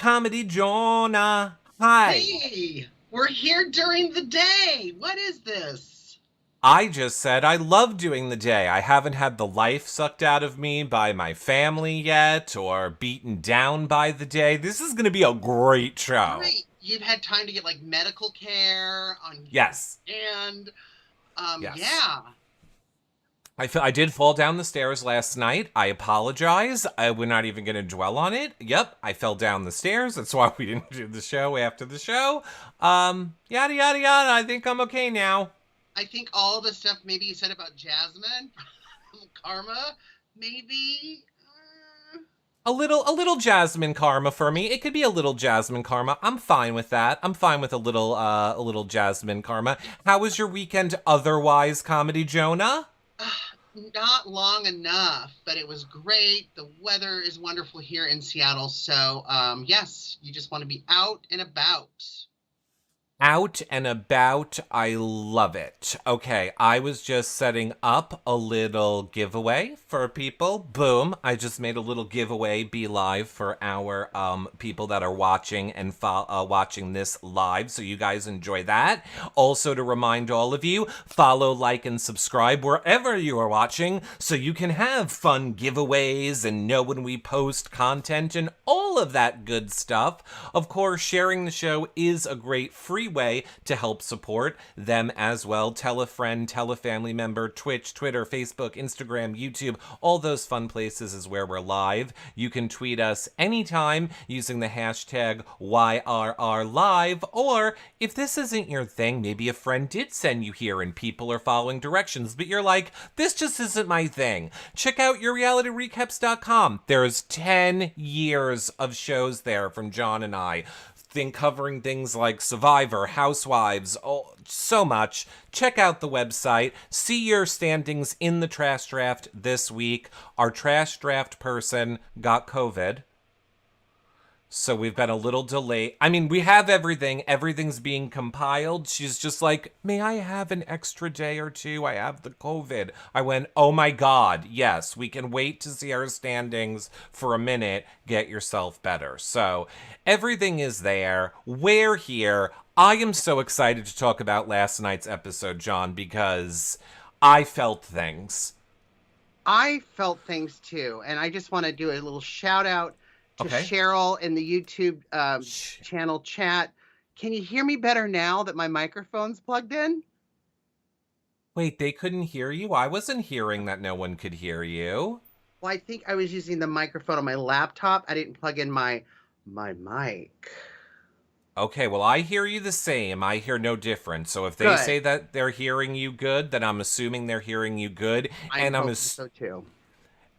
Comedy Jonah. Hi. Hey, we're here during the day. What is this? I just said I love doing the day. I haven't had the life sucked out of me by my family yet or beaten down by the day. This is going to be a great show. Great. You've had time to get like medical care on Yes. and Yes. yeah. I did fall down the stairs last night. I apologize. We're not even going to dwell on it. Yep, I fell down the stairs. That's why we didn't do the show after the show. Yada, yada, yada. I think I'm okay now. I think all the stuff maybe you said about Jasmine, karma, maybe. A little Jasmine karma for me. It could be a little Jasmine karma. I'm fine with that. I'm fine with a little Jasmine karma. How was your weekend otherwise, Comedy Jonah? Not long enough, but it was great. The weather is wonderful here in Seattle. So, yes, you just want to be out and about. Out and about, I love it. Okay, I was just setting up a little giveaway for people. Boom, I just made a little giveaway be live for our people that are watching and watching this live, so you guys enjoy that. Also, to remind all of you, follow, like, and subscribe wherever you are watching so you can have fun giveaways and know when we post content and all of that good stuff. Of course, sharing the show is a great free way to help support them as well. Tell a friend, tell a family member. Twitch, Twitter, Facebook, Instagram, YouTube, all those fun places is where we're live. You can tweet us anytime using the hashtag YRRLive, or if this isn't your thing, maybe a friend did send you here and people are following directions, but you're like, this just isn't my thing. Check out yourrealityrecaps.com. There's 10 years of shows there from John and I. Covering things like Survivor, Housewives, so much. Check out the website. See your standings in the trash draft this week. Our trash draft person got COVID, so we've been a little delayed. I mean, we have everything. Everything's being compiled. She's just like, may I have an extra day or two? I have the COVID. I went, oh my God, yes, we can wait to see our standings for a minute. Get yourself better. So everything is there. We're here. I am so excited to talk about last night's episode, John, because I felt things. I felt things too, and I just want to do a little shout out to Cheryl in the YouTube channel chat. Can you hear me better now that my microphone's plugged in? Wait, they couldn't hear you? I wasn't hearing that no one could hear you. Well, I think I was using the microphone on my laptop. I didn't plug in my mic. Okay, well, I hear you the same. I hear no difference. So if they say that they're hearing you good, then I'm assuming they're hearing you good. And I'm so too.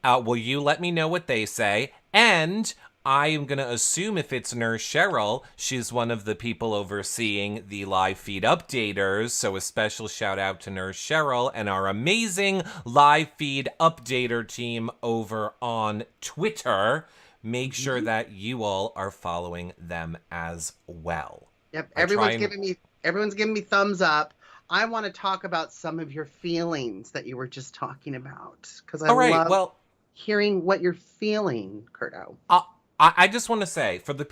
Will you let me know what they say? And I am going to assume if it's Nurse Cheryl, she's one of the people overseeing the live feed updaters. So a special shout out to Nurse Cheryl and our amazing live feed updater team over on Twitter. Make sure that you all are following them as well. Yep, everyone's giving me thumbs up. I want to talk about some of your feelings that you were just talking about, because I love hearing what you're feeling, Curto. I just want to say, for the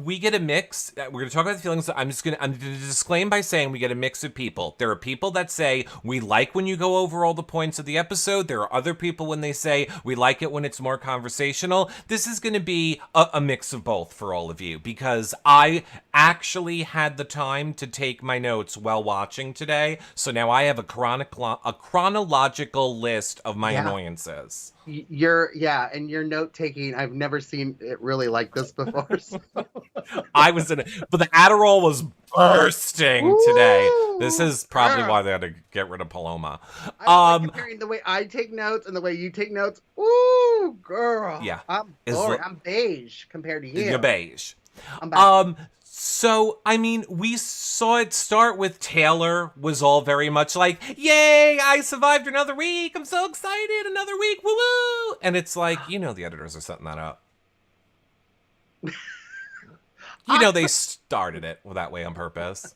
we get a mix. We're going to talk about the feelings. I'm going to disclaim by saying we get a mix of people. There are people that say, we like when you go over all the points of the episode. There are other people when they say, we like it when it's more conversational. This is going to be a mix of both for all of you, because I actually had the time to take my notes while watching today. So now I have a chronological list of my annoyances. And your note taking, I've never seen it really like this before. So. I was but the Adderall was bursting today. This is probably why they had to get rid of Paloma. Comparing the way I take notes and the way you take notes. Ooh, girl. Yeah. I'm beige compared to you. You're beige. I'm back. So, I mean, we saw it start with Taylor was all very much like, yay, I survived another week. I'm so excited. Another week. Woo woo. And it's like, the editors are setting that up. They started it that way on purpose.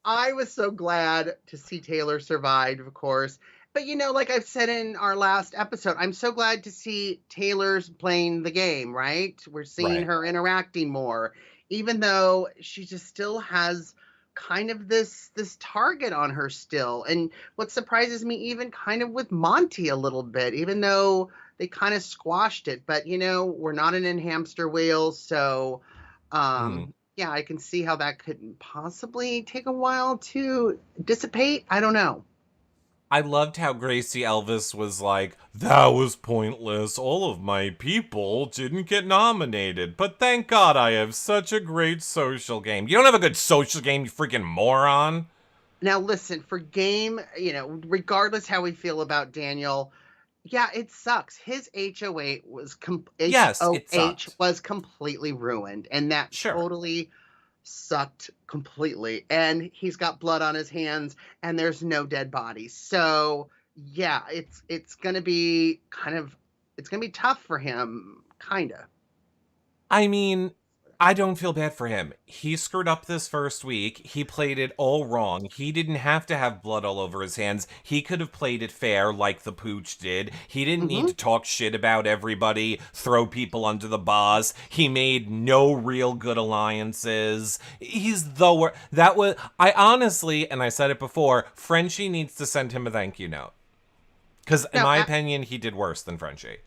I was so glad to see Taylor survive, of course. But like I've said in our last episode, I'm so glad to see Taylor's playing the game, right? We're seeing Right. her interacting more, even though she just still has kind of this target on her still. And what surprises me even kind of with Monty a little bit, even though they kind of squashed it. But we're not in hamster wheel, so Mhm. yeah, I can see how that could possibly take a while to dissipate. I don't know. I loved how Gracie Elvis was like, that was pointless. All of my people didn't get nominated. But thank God I have such a great social game. You don't have a good social game, you freaking moron. Now, listen, for game, regardless how we feel about Daniel, yeah, it sucks. His Yes, it HOH sucked. was completely ruined, and that Sure. totally sucked completely. And he's got blood on his hands, and there's no dead bodies. So, yeah, it's gonna be it's gonna be tough for him, kinda. I mean, I don't feel bad for him. He screwed up this first week. He played it all wrong. He didn't have to have blood all over his hands. He could have played it fair like the Pooch did. He didn't need Hmm. to talk shit about everybody, throw people under the bus. He made no real good alliances. He's the worst. That was, I honestly, and I said it before, Frenchie needs to send him a thank you note. Because, in No, my opinion, he did worse than Frenchie.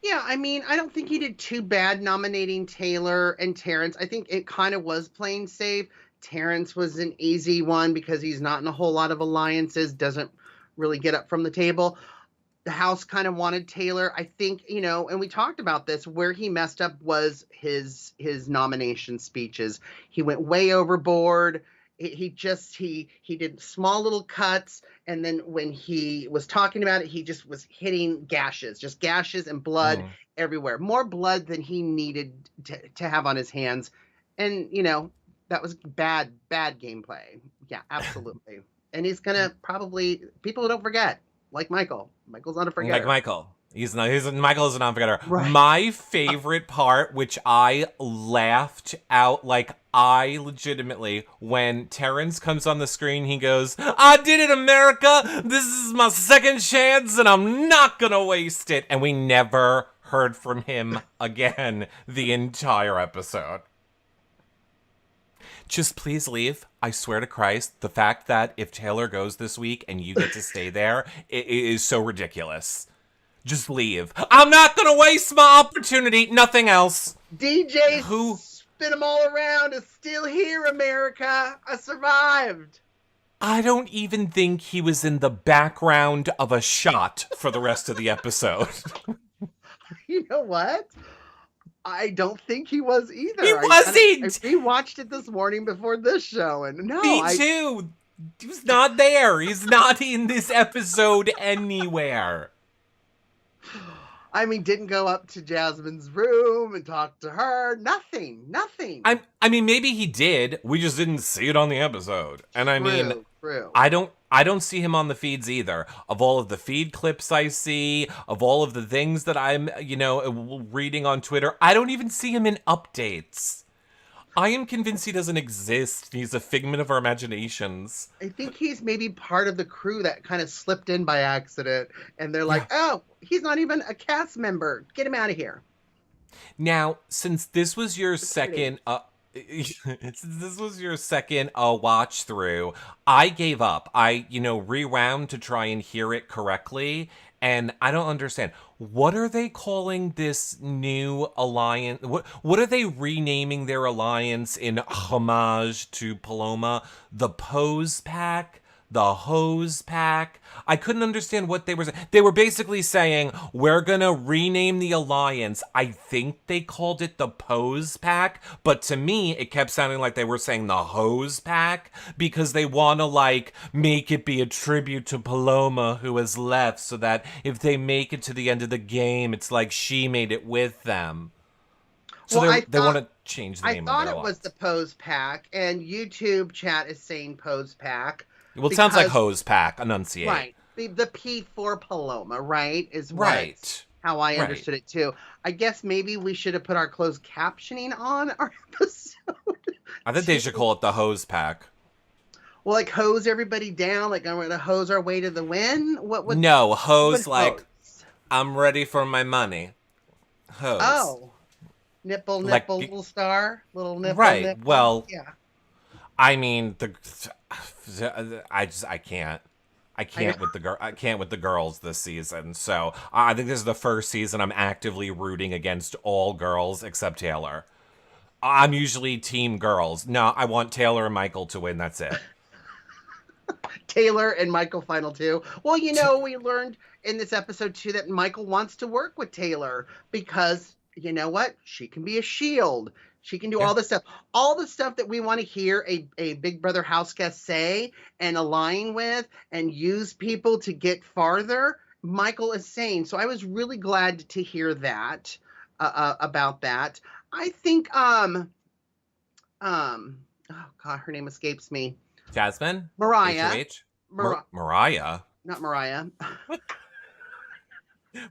yeah, I mean, I don't think he did too bad nominating Taylor and Terrence. I think it kind of was playing safe. Terrence was an easy one because he's not in a whole lot of alliances, doesn't really get up from the table. The House kind of wanted Taylor. I think, and we talked about this, where he messed up was his nomination speeches. He went way overboard. He did small little cuts, and then when he was talking about it, he just was hitting gashes, just gashes and blood Mm. everywhere. More blood than he needed to have on his hands. And that was bad gameplay. Yeah, absolutely. And he's gonna probably, people don't forget, like Michael. Michael's not a Like forgetter. Michael. Michael is a non-forgetter. Right. My favorite part, which I laughed out, like I legitimately, when Terrence comes on the screen, he goes, I did it, America! This is my second chance and I'm not gonna waste it. And we never heard from him again the entire episode. Just please leave. I swear to Christ, the fact that if Taylor goes this week and you get to stay there, it is so ridiculous. Just leave. I'm not gonna waste my opportunity. Nothing else. DJ Who? spin them all around is still here, America. I survived. I don't even think he was in the background of a shot for the rest of the episode. You know what? I don't think he was either. He I wasn't! rewatched it this morning before this show, and no, Me too! He was not there. He's not in this episode anywhere. I mean, didn't go up to Jasmine's room and talk to her. Nothing. I mean, maybe he did. We just didn't see it on the episode. And I mean, True. I don't see him on the feeds either. Of all of the feed clips I see, of all of the things that I'm, reading on Twitter, I don't even see him in updates. I am convinced he doesn't exist. He's a figment of our imaginations. I think he's maybe part of the crew that kind of slipped in by accident, and they're like, Yeah. "Oh, he's not even a cast member. Get him out of here." Now, since this was your second watch through, I gave up. I, rewound to try and hear it correctly, and I don't understand. What are they calling this new alliance? What are they renaming their alliance in homage to Paloma? The Pose Pack? The Hose Pack? I couldn't understand what they were saying. They were basically saying, we're gonna rename the alliance. I think they called it the Pose Pack, but to me, it kept sounding like they were saying the Hose Pack, because they want to, make it be a tribute to Paloma, who has left, so that if they make it to the end of the game, it's like she made it with them. So Well, they want to change the I name of thought their it was alliance. the Pose Pack, and YouTube chat is saying Pose Pack. Well, it sounds like Because, Hose Pack. Enunciate. right, the P for Paloma, right, is Right. how I Right. understood it too. I guess maybe we should have put our closed captioning on our episode. I think they should call it the Hose Pack. Well, like hose everybody down, like I'm gonna hose our way to the win. No, What hose like hose? I'm ready for my money. Hose. Oh, nipple, Like nipple, little star, little nipple, right. nipple. Well, Yeah, I mean I can't. I I know. can't with I can't with the girls this season. So I think this is the first season I'm actively rooting against all girls except Taylor. I'm usually team girls. No, I want Taylor and Michael to win. That's it. Taylor and Michael final two. Well, we learned in this episode too that Michael wants to work with Taylor because you know what? She can be a shield. She can do Yeah. all this stuff. All the stuff that we want to hear a Big Brother house guest say and align with and use people to get farther. Michael is saying. So I was really glad to hear that about that. I think oh God, her name escapes me. Jasmine? Mariah. HOH? Mariah? Not Mariah.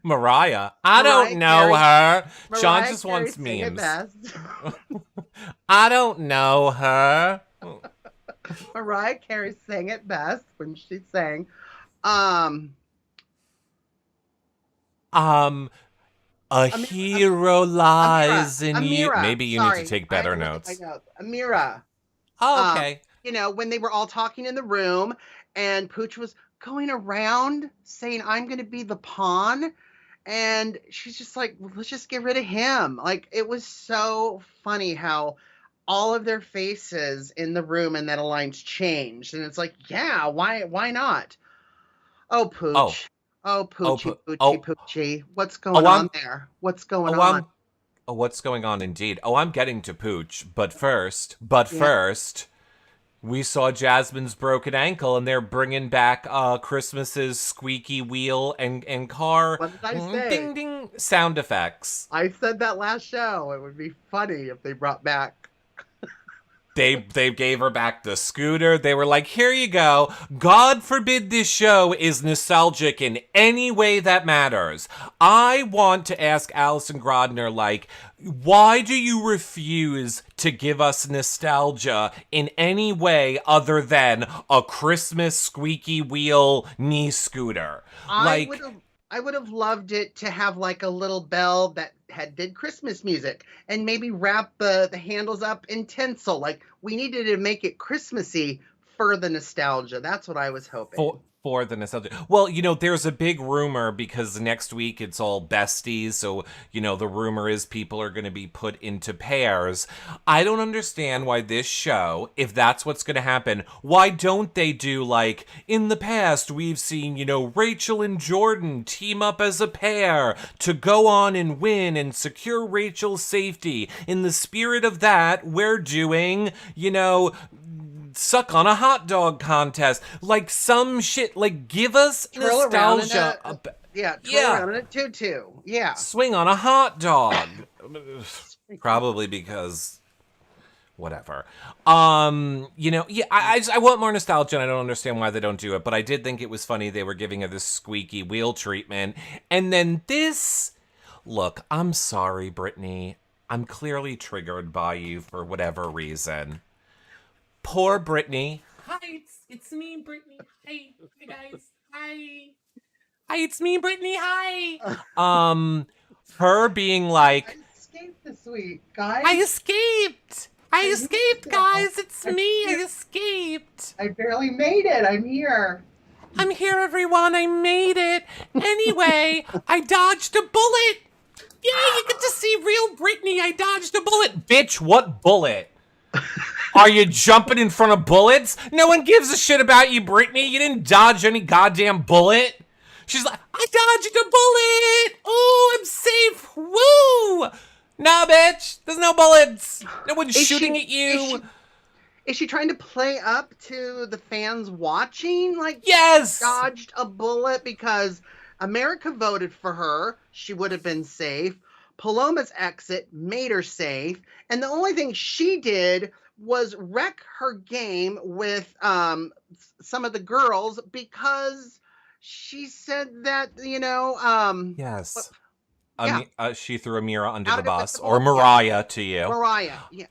Mariah? I don't Mariah know Carey. her. Sean Mariah just Carey wants sang it memes. best. I don't know her. Mariah Carey sang it best when she sang. Um, A hero lies in you. Amira. Maybe you Sorry, need to take I had better to look at notes. my notes. Amira. Oh, okay. When they were all talking in the room and Pooch was going around saying, I'm going to be the pawn. And she's just like, well, let's just get rid of him. Like, it was so funny how all of their faces in the room and that alliance changed. And it's like, yeah, why not? Oh, Oh, Pooch. Oh, oh, Poochie, oh, Poochie, Poochie. What's going oh, on there? What's going on? what's going on indeed? Oh, I'm getting to Pooch. But Yeah. first, we saw Jasmine's broken ankle, and they're bringing back Christmas's squeaky wheel and car What did I say? ding ding sound effects. I said that last show. It would be funny if they brought back. They gave her back the scooter. They were like, here you go. God forbid this show is nostalgic in any way that matters. I want to ask Alison Grodner, like, why do you refuse to give us nostalgia in any way other than a Christmas squeaky wheel knee scooter? I would have loved it to have like a little bell that did Christmas music and maybe wrap the handles up in tinsel. Like we needed to make it Christmassy for the nostalgia. That's what I was hoping. For the nostalgia. Well, there's a big rumor because next week it's all besties. So, the rumor is people are going to be put into pairs. I don't understand why this show, if that's what's going to happen, why don't they do like in the past we've seen, Rachel and Jordan team up as a pair to go on and win and secure Rachel's safety. In the spirit of that, we're doing, suck on a hot dog contest, like some shit, like give us Twirl nostalgia. Twirl around in a tutu. Yeah. Swing on a hot dog. Probably because whatever. I want more nostalgia and I don't understand why they don't do it, but I did think it was funny they were giving her this squeaky wheel treatment. And then look, I'm sorry, Brittany. I'm clearly triggered by you for whatever reason. Poor Brittany. Hi, it's me, Brittany. Hi guys. Hi. Hi, it's me, Brittany. Hi. Her being like, I escaped this week, guys. I escaped, guys. It's me. I escaped. I barely made it. I'm here. I'm here, everyone. I made it. Anyway, I dodged a bullet. Yeah, you get to see real Brittany. I dodged a bullet. Bitch, what bullet? Are you jumping in front of bullets? No one gives a shit about you, Brittany. You didn't dodge any goddamn bullet. She's like, I dodged a bullet. Oh, I'm safe. Woo. Nah, bitch. There's no bullets. No one's shooting at you. Is she trying to play up to the fans watching? Like, yes. She dodged a bullet because America voted for her. She would have been safe. Paloma's exit made her safe. And the only thing she did was wreck her game with some of the girls because she said that, yes. She threw Amira under Out the of bus, the or ball, Mariah to you. Mariah, yes.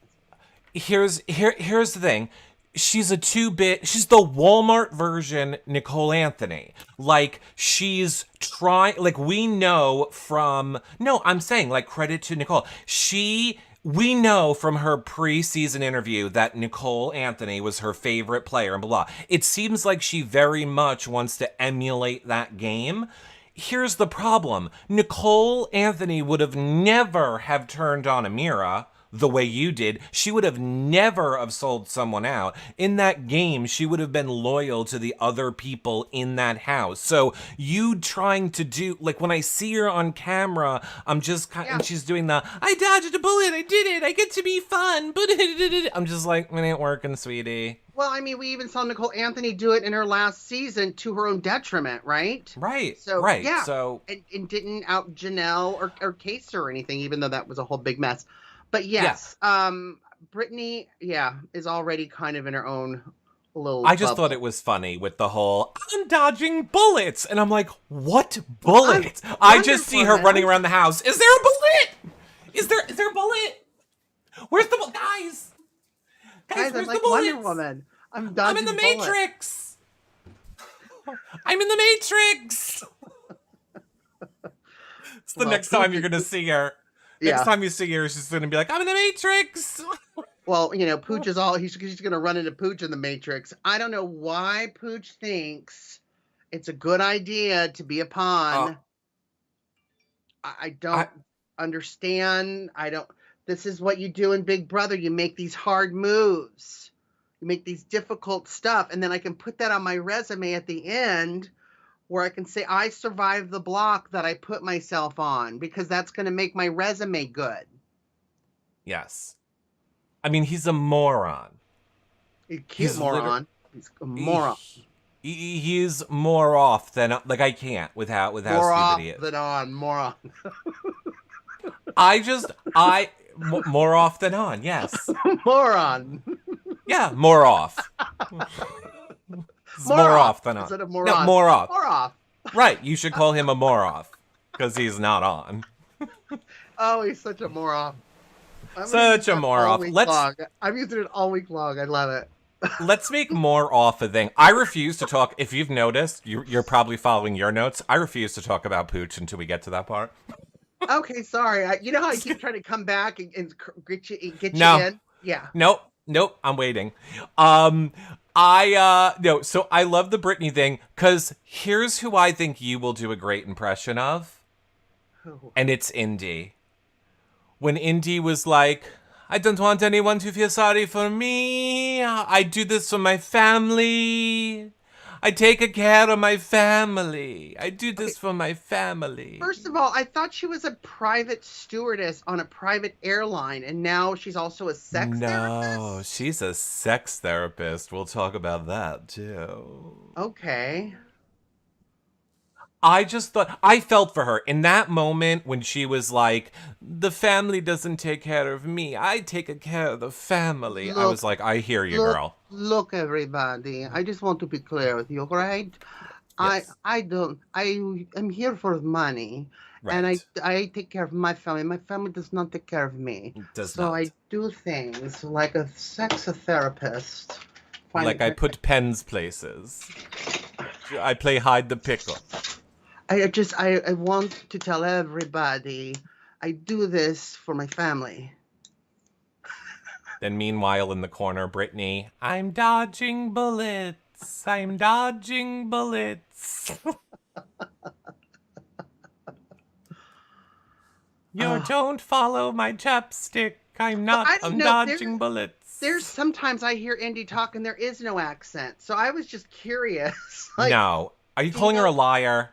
Here's the thing. she's a two-bit, she's the Walmart version Nicole Anthony. Like, she's trying, like, we know from, no, I'm saying, like, credit to Nicole. We know from her preseason interview that Nicole Anthony was her favorite player and blah, blah. It seems like she very much wants to emulate that game. Here's the problem. Nicole Anthony would have never have turned on Amira the way you did. She would have never have sold someone out. In that game, she would have been loyal to the other people in that house. So you trying to do, like, when I see her on camera, I'm just kind of, and she's doing the, I dodged a bullet, I did it, I get to be fun, but I'm just like, it ain't working, sweetie. Well, I mean, we even saw Nicole Anthony do it in her last season to her own detriment, right? Right. So, right. Yeah. So, and didn't out Janelle or Case or anything, even though that was a whole big mess. But yes, Brittany, is already kind of in her own little I just bubble. thought it was funny with the whole, I'm dodging bullets. And I'm like, what bullets? I just see her running around the house. Is there a bullet? Is there a bullet? Where's the bullet? Guys, I'm where's like the bullets? Wonder Woman. I'm dodging in the bullets. Matrix. I'm in the Matrix. It's the next time you're going to see her. Next time you see her, she's going to be like, I'm in the Matrix. Well, you know, Pooch is all, he's going to run into Pooch in the Matrix. I don't know why Pooch thinks it's a good idea to be a pawn. I don't understand. This is what you do in Big Brother. You make these hard moves. You make these difficult stuff. And then I can put that on my resume at the end where I can say, I survived the block that I put myself on, because that's going to make my resume good. Yes. I mean, he's a moron. He's a moron. He's a moron. He's more off than, like, I can't with how more stupid off he is. than on, moron. More off than on, yes. Moron. Yeah, more off. More off than on. Instead of moron. No, more off. More off. Right, you should call him a more off, because he's not on. Oh, he's such a more off. Such a more off. I'm using it all week long. I love it. Let's make more off a thing. I refuse to talk. If you've noticed, you're probably following your notes. I refuse to talk about Pooch until we get to that part. Okay, sorry. You know how I keep trying to come back and get you in? Yeah. Nope. I'm waiting. So I love the Britney thing, because here's who I think you will do a great impression of. Who? And it's Indy. When Indy was like, I don't want anyone to feel sorry for me. I do this for my family. I take care of my family. I do this for my family. First of all, I thought she was a private stewardess on a private airline, and now she's also a sex therapist? No, she's a sex therapist. We'll talk about that, too. Okay. I just thought, I felt for her in that moment when she was like, the family doesn't take care of me. I take care of the family. I was like, I hear you, girl. Look, everybody. I just want to be clear with you, right? Yes. I'm here for money. Right. And I take care of my family. My family does not take care of me. So I do things like a sex therapist. Like I put pens places. I play hide the pickle. I want to tell everybody I do this for my family. Then meanwhile in the corner, Brittany, I'm dodging bullets. I'm dodging bullets. Don't follow my chapstick. I'm dodging bullets. There's sometimes I hear Indy talk and there is no accent. So I was just curious. No. Are you calling her a liar?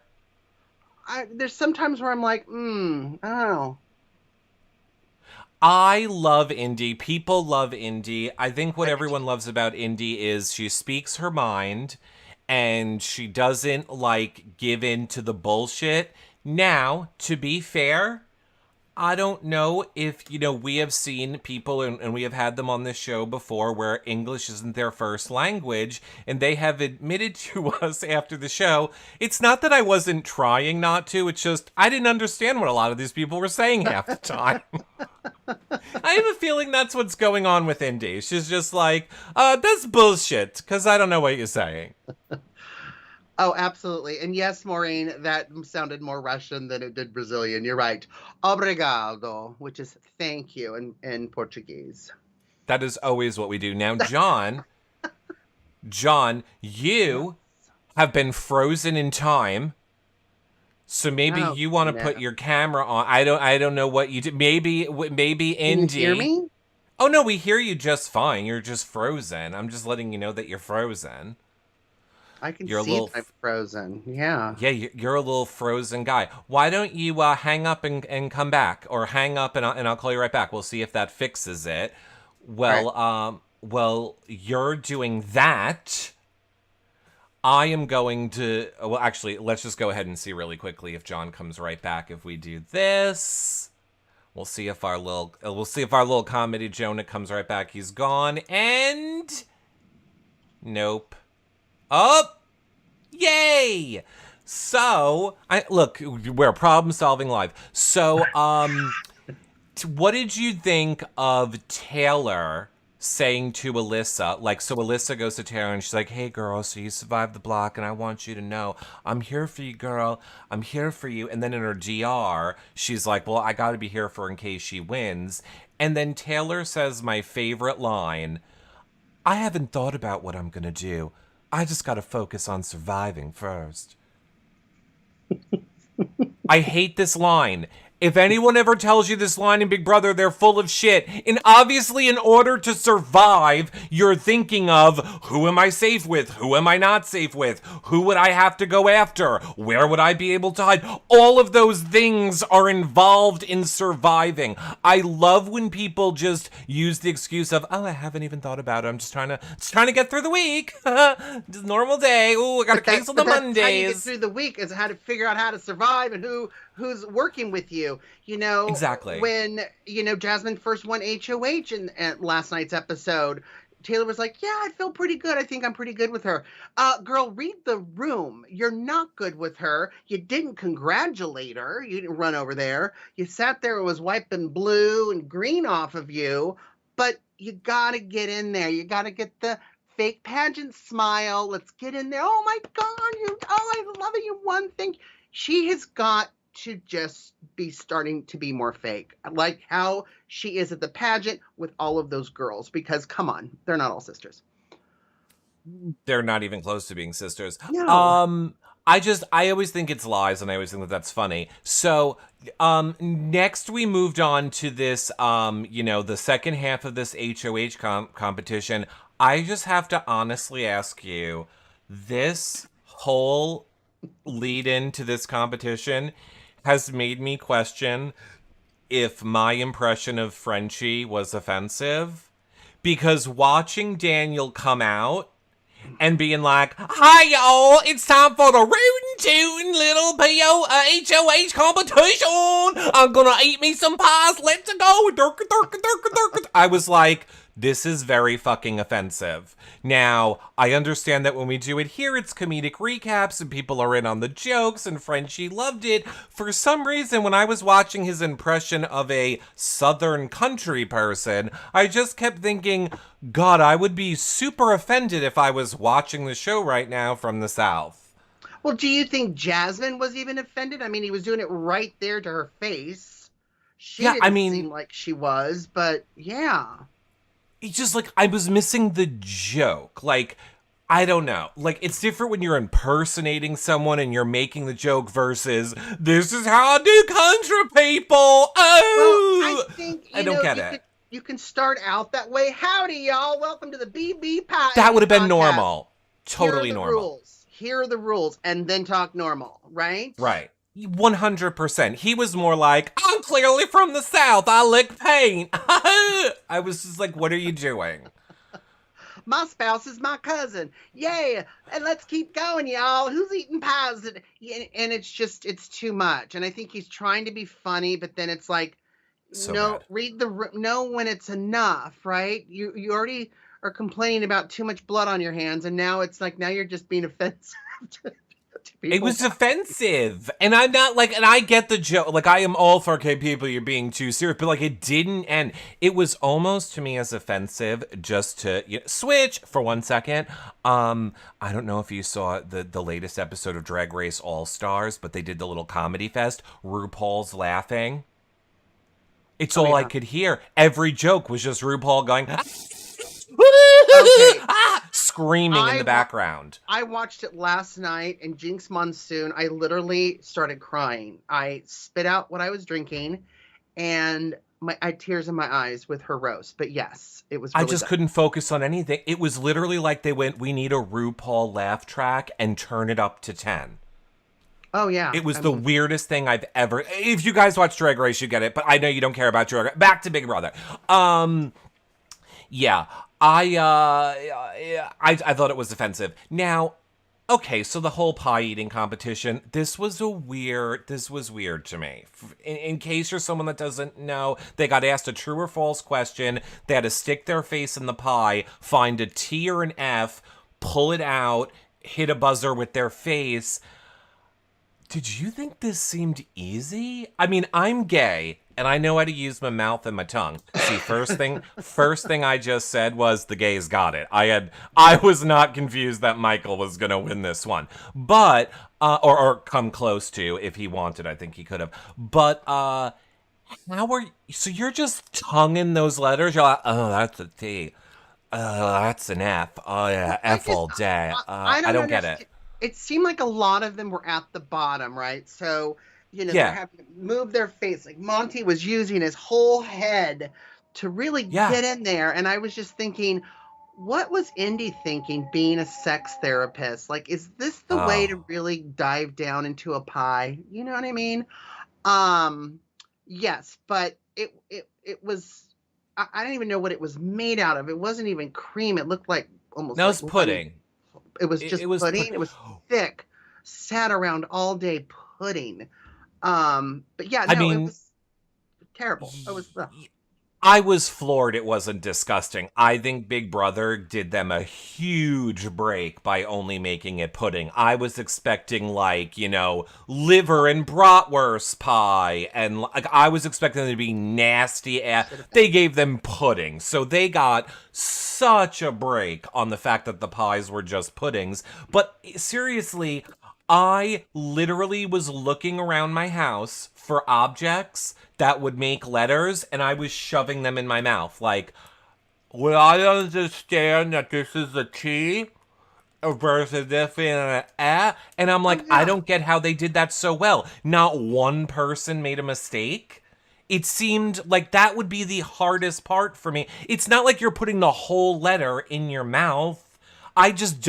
There's sometimes where I'm like, I don't know. I love Indy. People love Indy. I think what everyone loves about Indy is she speaks her mind and she doesn't give in to the bullshit. Now, to be fair, I don't know if, we have seen people and we have had them on this show before where English isn't their first language, and they have admitted to us after the show, it's not that I wasn't trying not to, it's just I didn't understand what a lot of these people were saying half the time. I have a feeling that's what's going on with Indy. She's just like, that's bullshit, because I don't know what you're saying. Oh, absolutely. And yes, Maureen, that sounded more Russian than it did Brazilian. You're right. Obrigado, which is thank you in Portuguese. That is always what we do. Now, John, you have been frozen in time. So maybe Oh, you want to no. put your camera on. I don't know what you did. Maybe Can you Indy. hear me? Oh no, we hear you just fine. You're just frozen. I'm just letting you know that you're frozen. I can You're a see little that I'm frozen. Yeah. Yeah, you're a little frozen guy. Why don't you hang up and come back, or hang up and I'll call you right back. We'll see if that fixes it. All right. Well, you're doing that. I am going to. Well, actually, let's just go ahead and see really quickly if John comes right back. If we do this, we'll see if our little comedy Jonah comes right back. He's gone, and nope. Oh, yay! So, we're problem solving live. So, what did you think of Taylor saying to Alyssa? Like, so Alyssa goes to Taylor and she's like, "Hey, girl, so you survived the block, and I want you to know I'm here for you, girl. I'm here for you." And then in her DR, she's like, "Well, I got to be here for in case she wins." And then Taylor says my favorite line: "I haven't thought about what I'm gonna do. I just gotta focus on surviving first." I hate this line. If anyone ever tells you this line in Big Brother, they're full of shit. And obviously, in order to survive, you're thinking of, who am I safe with? Who am I not safe with? Who would I have to go after? Where would I be able to hide? All of those things are involved in surviving. I love when people just use the excuse of, "Oh, I haven't even thought about it. I'm just trying to get through the week. Just normal day. Ooh, I gotta cancel the That's how you get Mondays." through the week, is how to figure out how to survive and who's working with you. Exactly. When Jasmine first won HOH in last night's episode, Taylor was like, "Yeah, I feel pretty good. I think I'm pretty good with her." Girl, read the room. You're not good with her. You didn't congratulate her. You didn't run over there. You sat there and was wiping blue and green off of you. But you gotta get in there. You gotta get the fake pageant smile. Let's get in there. Oh my God, I love it. You won. She has got to just be starting to be more fake, like how she is at the pageant with all of those girls, because come on, they're not all sisters. They're not even close to being sisters. No. I always think it's lies, and I always think that that's funny. So, next we moved on to this, the second half of this HOH competition. I just have to honestly ask you, this whole lead into this competition has made me question if my impression of Frenchie was offensive. Because watching Daniel come out and being like, "Hi y'all, it's time for the rootin' tootin' little HOH competition. I'm gonna eat me some pies. Let's go." I was like, this is very fucking offensive. Now, I understand that when we do it here, it's comedic recaps and people are in on the jokes, and Frenchie loved it. For some reason, when I was watching his impression of a Southern country person, I just kept thinking, God, I would be super offended if I was watching the show right now from the South. Well, do you think Jasmine was even offended? I mean, he was doing it right there to her face. She didn't seem like she was, but yeah. It's just like, I was missing the joke. Like, I don't know. Like, it's different when you're impersonating someone and you're making the joke versus, "This is how I do country people." Oh! Well, I think, I don't get it. You can start out that way. "Howdy, y'all. Welcome to the BB Pie." That would have been normal. Totally normal. Here are the rules. And then talk normal, right? Right. 100%. He was more like, "I'm clearly from the South. I lick paint." I was just like, what are you doing? "My spouse is my cousin. Yeah. And let's keep going, y'all. Who's eating pies?" And it's too much. And I think he's trying to be funny, but then it's like, no, know when it's enough, right? You already are complaining about too much blood on your hands. And now it's like, now you're just being offensive to It people. was offensive. And I'm not like, and I get the joke. Like, I am all for, okay, people, you're being too serious. But, like, it didn't end. It was almost to me as offensive just to switch for 1 second. I don't know if you saw the latest episode of Drag Race All Stars, but they did the little comedy fest. RuPaul's laughing. It's Oh all I yeah. could hear. Every joke was just RuPaul going, Okay. screaming in I the wa- background. I watched it last night, and Jinx Monsoon, I literally started crying. I spit out what I was drinking, and I had tears in my eyes with her roast. But yes, it was I really just good. couldn't focus on anything. It was literally like they went, we need a RuPaul laugh track and turn it up to 10. Oh yeah. It was I the mean, weirdest thing I've ever. If you guys watch Drag Race, you get it. But I know you don't care about Drag Race. Back to Big Brother. Yeah, I thought it was offensive. Now, okay, so the whole pie eating competition. This was weird to me. In case you're someone that doesn't know, they got asked a true or false question. They had to stick their face in the pie, find a T or an F, pull it out, hit a buzzer with their face. Did you think this seemed easy? I mean, I'm gay, and I know how to use my mouth and my tongue. See, first thing I just said was the gays got it. I was not confused that Michael was gonna win this one, but or come close to if he wanted. I think he could have. But so you're just tonguing those letters? You're like, oh, that's a T. That's an F. Oh yeah, I F just all day. I I don't don't get it. understand. It seemed like a lot of them were at the bottom, right? So, they're Yeah, having to move their face. Like Monty was using his whole head to really yeah. get in there. And I was just thinking, what was Indy thinking being a sex therapist? Like, is this the way Oh. to really dive down into a pie? You know what I mean? Um, yes, but it was I don't even know what it was made out of. It wasn't even cream. It looked like almost That like was one. pudding. It was It just was pudding. It was thick, sat around all day pudding. But yeah, I no, it mean, was terrible. It was I was floored it wasn't disgusting. I think Big Brother did them a huge break by only making it pudding. I was expecting like, liver and bratwurst pie and like I was expecting them to be nasty. should have They been. gave them pudding. So they got such a break on the fact that the pies were just puddings. But seriously, I literally was looking around my house for objects that would make letters, and I was shoving them in my mouth. Like, well, I understand that this is a T versus this and an A. And I'm Oh like, I yeah. don't get how they did that so well. Not one person made a mistake. It seemed like that would be the hardest part for me. It's not like you're putting the whole letter in your mouth. I just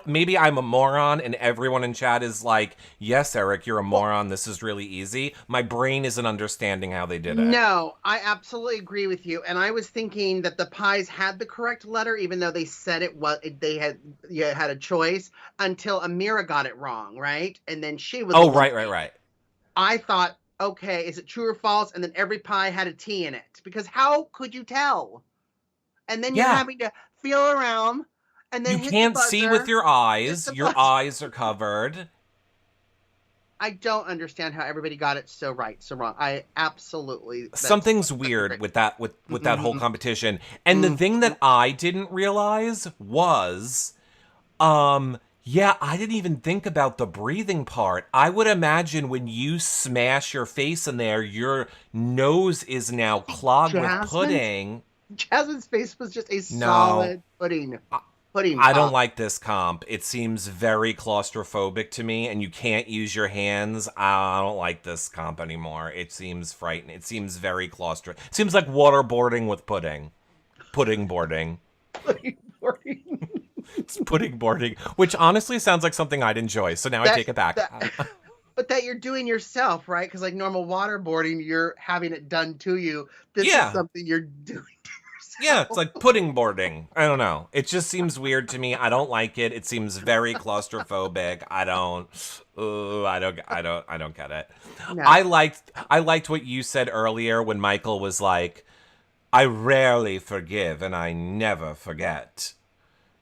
maybe I'm a moron and everyone in chat is like, yes, Eric, you're a Well, moron. This is really easy. My brain isn't understanding how they did it. no, I absolutely agree with you. And I was thinking that the pies had the correct letter, even though they said it was they had a choice until Amira got it wrong, right? And then she was Oh, right, right, eliminated. right. I thought, okay, is it true or false? And then every pie had a T in it because how could you tell? And then you're Yeah. having to feel around and then You hit the can't see with buzzer. your Hit eyes. the Your buzzer. eyes are covered. I don't understand how everybody got it so right, so wrong. I absolutely Something's that's weird great. with that whole Mm-hmm. competition. And the thing Mm-hmm. that I didn't realize was yeah, I didn't even think about the breathing part. I would imagine when you smash your face in there, your nose is now See, clogged with Jasmine's pudding. Jasmine's face was just a No, solid pudding I don't pop. like this comp. It seems very claustrophobic to me, and you can't use your hands. I don't like this comp anymore. It seems frightening. It seems very It seems like waterboarding with pudding. Pudding boarding. Pudding. It's pudding boarding, which honestly sounds like something I'd enjoy. So now I that take it back. that but that you're doing yourself, right? Because like normal waterboarding, you're having it done to you. This is Yeah. something you're doing to Yeah, it's yourself. like pudding boarding. I don't know. It just seems weird to me. I don't like it. It seems very claustrophobic. I don't get it. No. I liked what you said earlier when Michael was like, I rarely forgive and I never forget.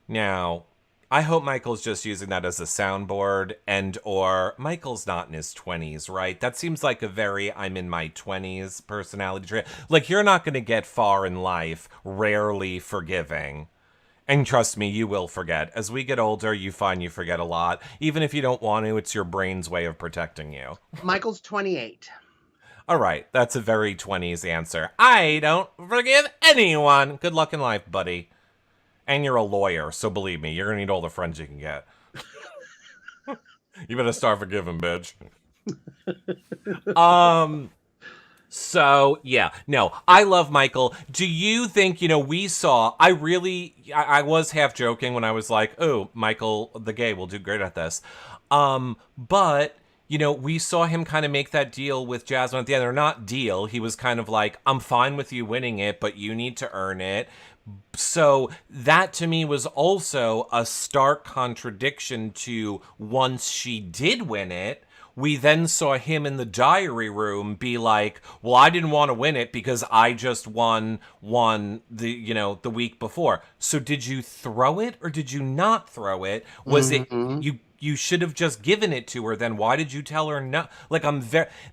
Now, I hope Michael's just using that as a soundboard, and or Michael's not in his 20s, right? That seems like a very I'm in my 20s personality trait. Like, you're not going to get far in life rarely forgiving. And trust me, you will forget. As we get older, you find you forget a lot. Even if you don't want to, it's your brain's way of protecting you. Michael's 28. All right, that's a very 20s answer. I don't forgive anyone. Good luck in life, buddy. And you're a lawyer, so believe me, you're gonna need all the friends you can get. You better start forgiving, bitch. So yeah, no, I love Michael. Do you think, we saw, I was half joking when I was like, oh, Michael the gay will do great at this. But we saw him kind of make that deal with Jasmine at the end, or not deal. He was kind of like, I'm fine with you winning it, but you need to earn it. So that to me was also a stark contradiction to once she did win it, we then saw him in the diary room be like, well, I didn't want to win it because I just won the week before. So did you throw it or did you not throw it? Was it you should have just given it to her then? Why did you tell her no? Like,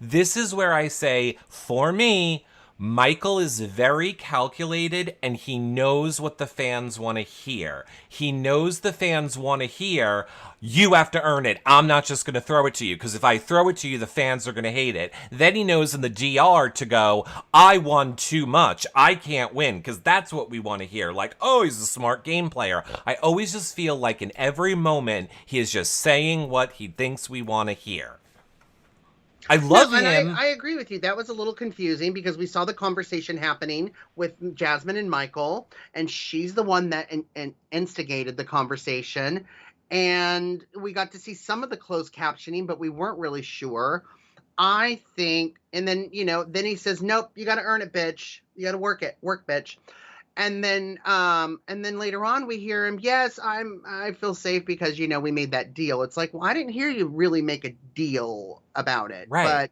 this is where I say, for me, Michael is very calculated and he knows what the fans want to hear. He knows the fans want to hear, you have to earn it. I'm not just going to throw it to you, because if I throw it to you, the fans are going to hate it. Then he knows in the DR to go, I won too much. I can't win, because that's what we want to hear. Like, oh, he's a smart game player. I always just feel like in every moment, he is just saying what he thinks we want to hear. I love him. I agree with you. That was a little confusing because we saw the conversation happening with Jasmine and Michael, and she's the one that instigated the conversation. And we got to see some of the closed captioning, but we weren't really sure. I think, and then, then he says, nope, you got to earn it, bitch. You got to work it. Work, bitch. And then later on we hear him, yes, I feel safe because, we made that deal. It's like, well, I didn't hear you really make a deal about it. Right.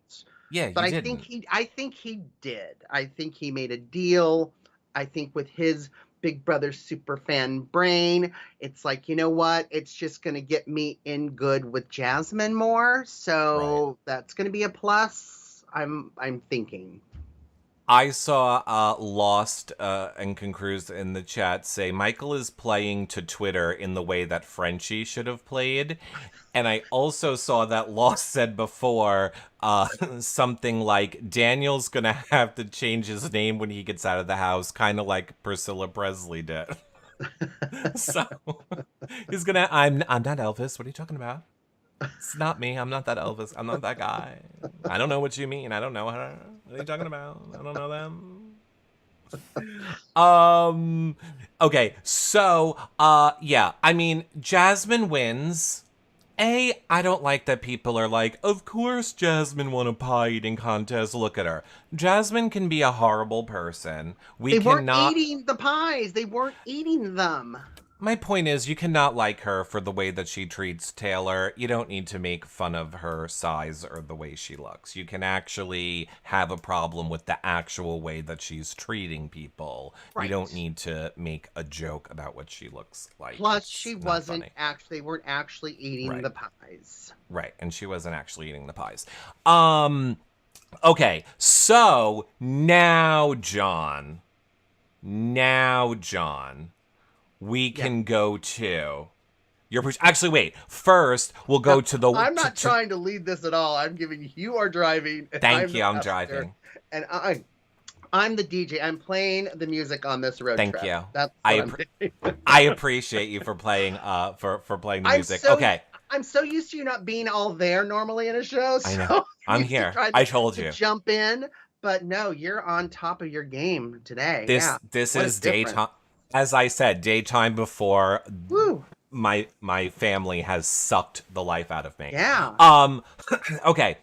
But I think he did. I think he made a deal. I think with his Big Brother superfan brain, it's like, you know what? It's just going to get me in good with Jasmine more. So That's going to be a plus. I'm thinking. I saw Lost and Concruise in the chat say Michael is playing to Twitter in the way that Frenchie should have played. And I also saw that Lost said before something like Daniel's going to have to change his name when he gets out of the house, kind of like Priscilla Presley did. So he's going to, I'm not Elvis. What are you talking about? It's not me. I'm not that Elvis. I'm not that guy. I don't know what you mean. I don't know her. What are you talking about? I don't know them. Okay, so, yeah. I mean, Jasmine wins. I don't like that people are like, of course Jasmine won a pie eating contest. Look at her. Jasmine can be a horrible person. They weren't eating the pies. They weren't eating them. My point is, you cannot like her for the way that she treats Taylor. You don't need to make fun of her size or the way she looks. You can actually have a problem with the actual way that she's treating people. Right. You don't need to make a joke about what she looks like. Plus, she wasn't actually, they weren't actually eating the pies. Right, and she wasn't actually eating the pies. Okay, so now, John, we can go to your actually wait. First, we'll go to the. I'm not trying to lead this at all. I'm giving you are driving. Thank you. I'm driving, and I'm the DJ. I'm playing the music on this road trip. Thank you. That's what I appreciate you for playing for playing the music. Okay. I'm so used to you not being all there normally in a show. So I know. I'm here. I told you. Jump in, but no, you're on top of your game today. This is daytime. As I said, daytime before. Woo. My family has sucked the life out of me. Yeah. Okay.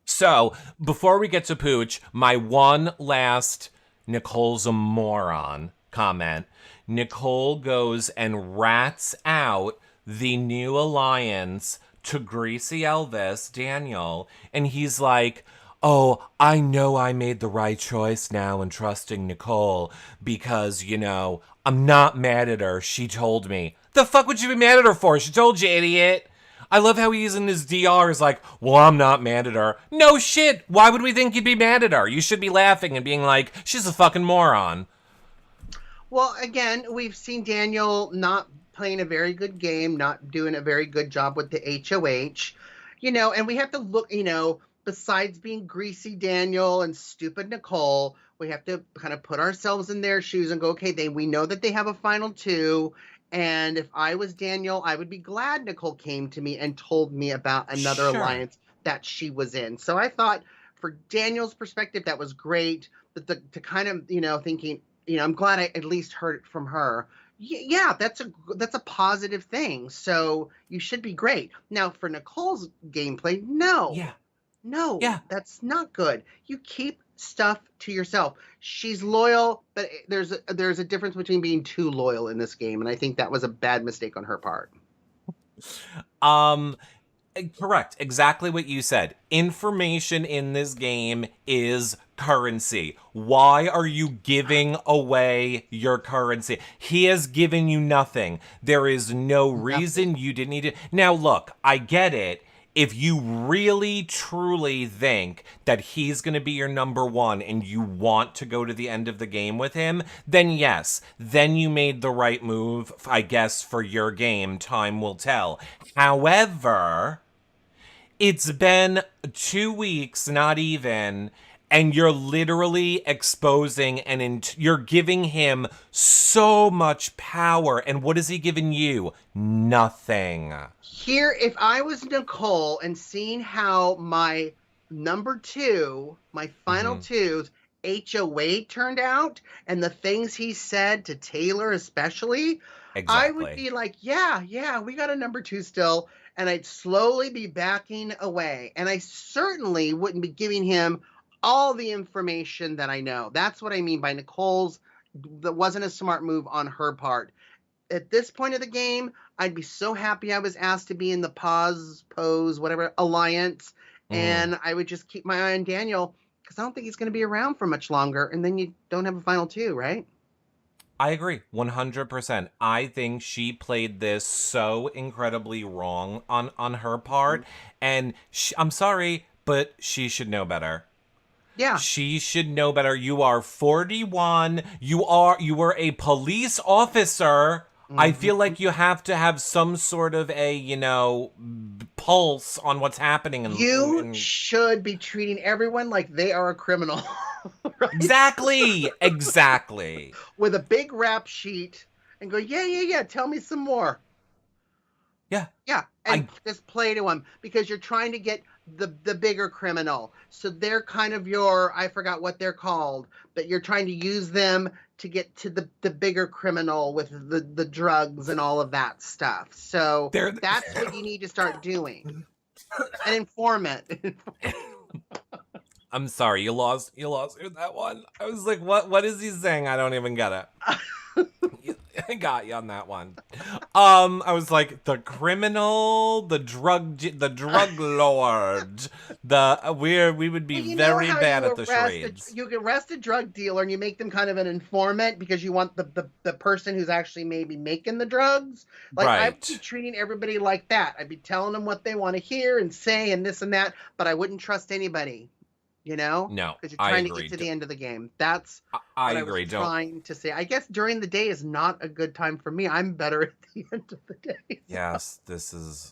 So before we get to Pooch, my one last Nicole's a moron comment. Nicole goes and rats out the new alliance to Greasy Elvis, Daniel, and he's like, oh, I know I made the right choice now in trusting Nicole because, I'm not mad at her. She told me. The fuck would you be mad at her for? She told you, idiot. I love how he's in his DRs like, well, I'm not mad at her. No shit. Why would we think you'd be mad at her? You should be laughing and being like, she's a fucking moron. Well, again, we've seen Daniel not playing a very good game, not doing a very good job with the HOH, and we have to look, besides being greasy Daniel and stupid Nicole, we have to kind of put ourselves in their shoes and go, okay, we know that they have a final two. And if I was Daniel, I would be glad Nicole came to me and told me about another Sure. alliance that she was in. So I thought for Daniel's perspective, that was great. But to kind of, thinking, I'm glad I at least heard it from her. Yeah, that's a positive thing. So you should be great. Now for Nicole's gameplay, no, Yeah. no, Yeah. that's not good. You keep stuff to yourself. She's loyal, but there's a difference between being too loyal in this game, and I think that was a bad mistake on her part. Um, Correct. Exactly what you said. Information in this game is currency. Why are you giving away your currency? He has given you nothing. There is no Nothing. reason you didn't need it. Now, look, I get it. If you really truly think that he's going to be your number one and you want to go to the end of the game with him, then yes, then you made the right move, I guess, for your game. Time will tell. However, it's been 2 weeks, not even, and you're literally exposing you're giving him so much power. And what has he given you? Nothing. Here, if I was Nicole and seeing how my number two, my final Mm-hmm. two's HOA turned out, and the things he said to Taylor especially, I would Exactly. be like, yeah, we got a number two still, and I'd slowly be backing away. And I certainly wouldn't be giving him all the information that I know. That's what I mean by Nicole's. That wasn't a smart move on her part. At this point of the game, I'd be so happy I was asked to be in the pose, whatever alliance, Mm. and I would just keep my eye on Daniel because I don't think he's going to be around for much longer. And then you don't have a final two, right? I agree 100%. I think she played this so incredibly wrong on her part, and I'm sorry, but she should know better. Yeah. She should know better. You are 41. You were a police officer. I feel Mm-hmm. like you have to have some sort of a, pulse on what's happening You and should be treating everyone like they are a criminal, right? exactly. Exactly. With a big rap sheet and go, yeah, tell me some more. Yeah. Yeah, and I just play to them because you're trying to get the bigger criminal. So they're kind of your, I forgot what they're called, but you're trying to use them to get to the bigger criminal with the drugs and all of that stuff. So there that's what you need to start doing. An informant. I'm sorry. You lost with that one. I was like, what is he saying? I don't even get it. I got you on that one. I was like the drug lord. We would be Well, you know very how bad at the charades. you arrest a drug dealer and you make them kind of an informant because you want the person who's actually maybe making the drugs. Like I would be Right. treating everybody like that. I'd be telling them what they want to hear and say and this and that, but I wouldn't trust anybody, No, because you're I trying to get agree. to the end of the game. That's I what I was agree. Don't. trying to say. I guess during the day is not a good time for me. I'm better at the end of the day. Yes, this is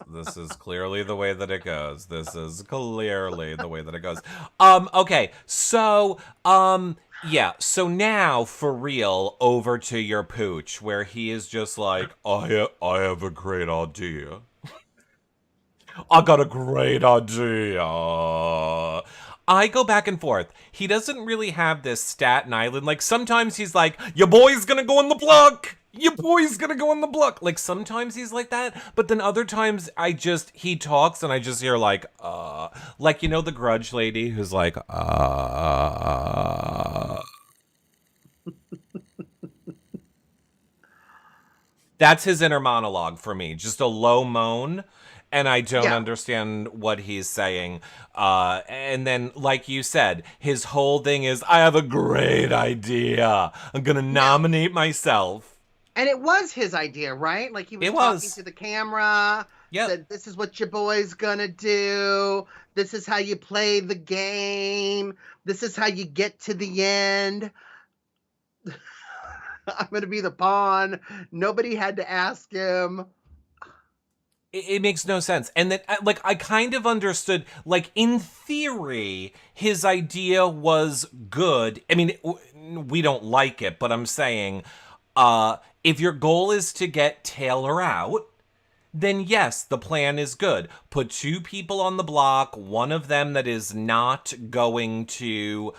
clearly the way that it goes. This is clearly the way that it goes. Okay. So, yeah. So now for real over to your pooch where he is just like, I have a great idea. I got a great idea. I go back and forth. He doesn't really have this Staten Island. Like sometimes he's like, your boy's gonna go in the block. Your boy's gonna go in the block. Like sometimes he's like that, but then other times he talks and I just hear like the grudge lady who's like, That's his inner monologue for me. Just a low moan. and I don't Yeah. understand what he's saying. And then, like you said, his whole thing is, I have a great idea. I'm gonna Now, nominate myself. and it was his idea, right? Like he was It talking to was. the camera, Yep. said, "This is what your boy's gonna do. This is how you play the game. This is how you get to the end. I'm gonna be the pawn." Nobody had to ask him. It makes no sense. And then, like, I kind of understood, like, in theory, his idea was good. I mean, we don't like it, but I'm saying, if your goal is to get Taylor out, then yes, the plan is good. Put two people on the block, one of them that is not going to,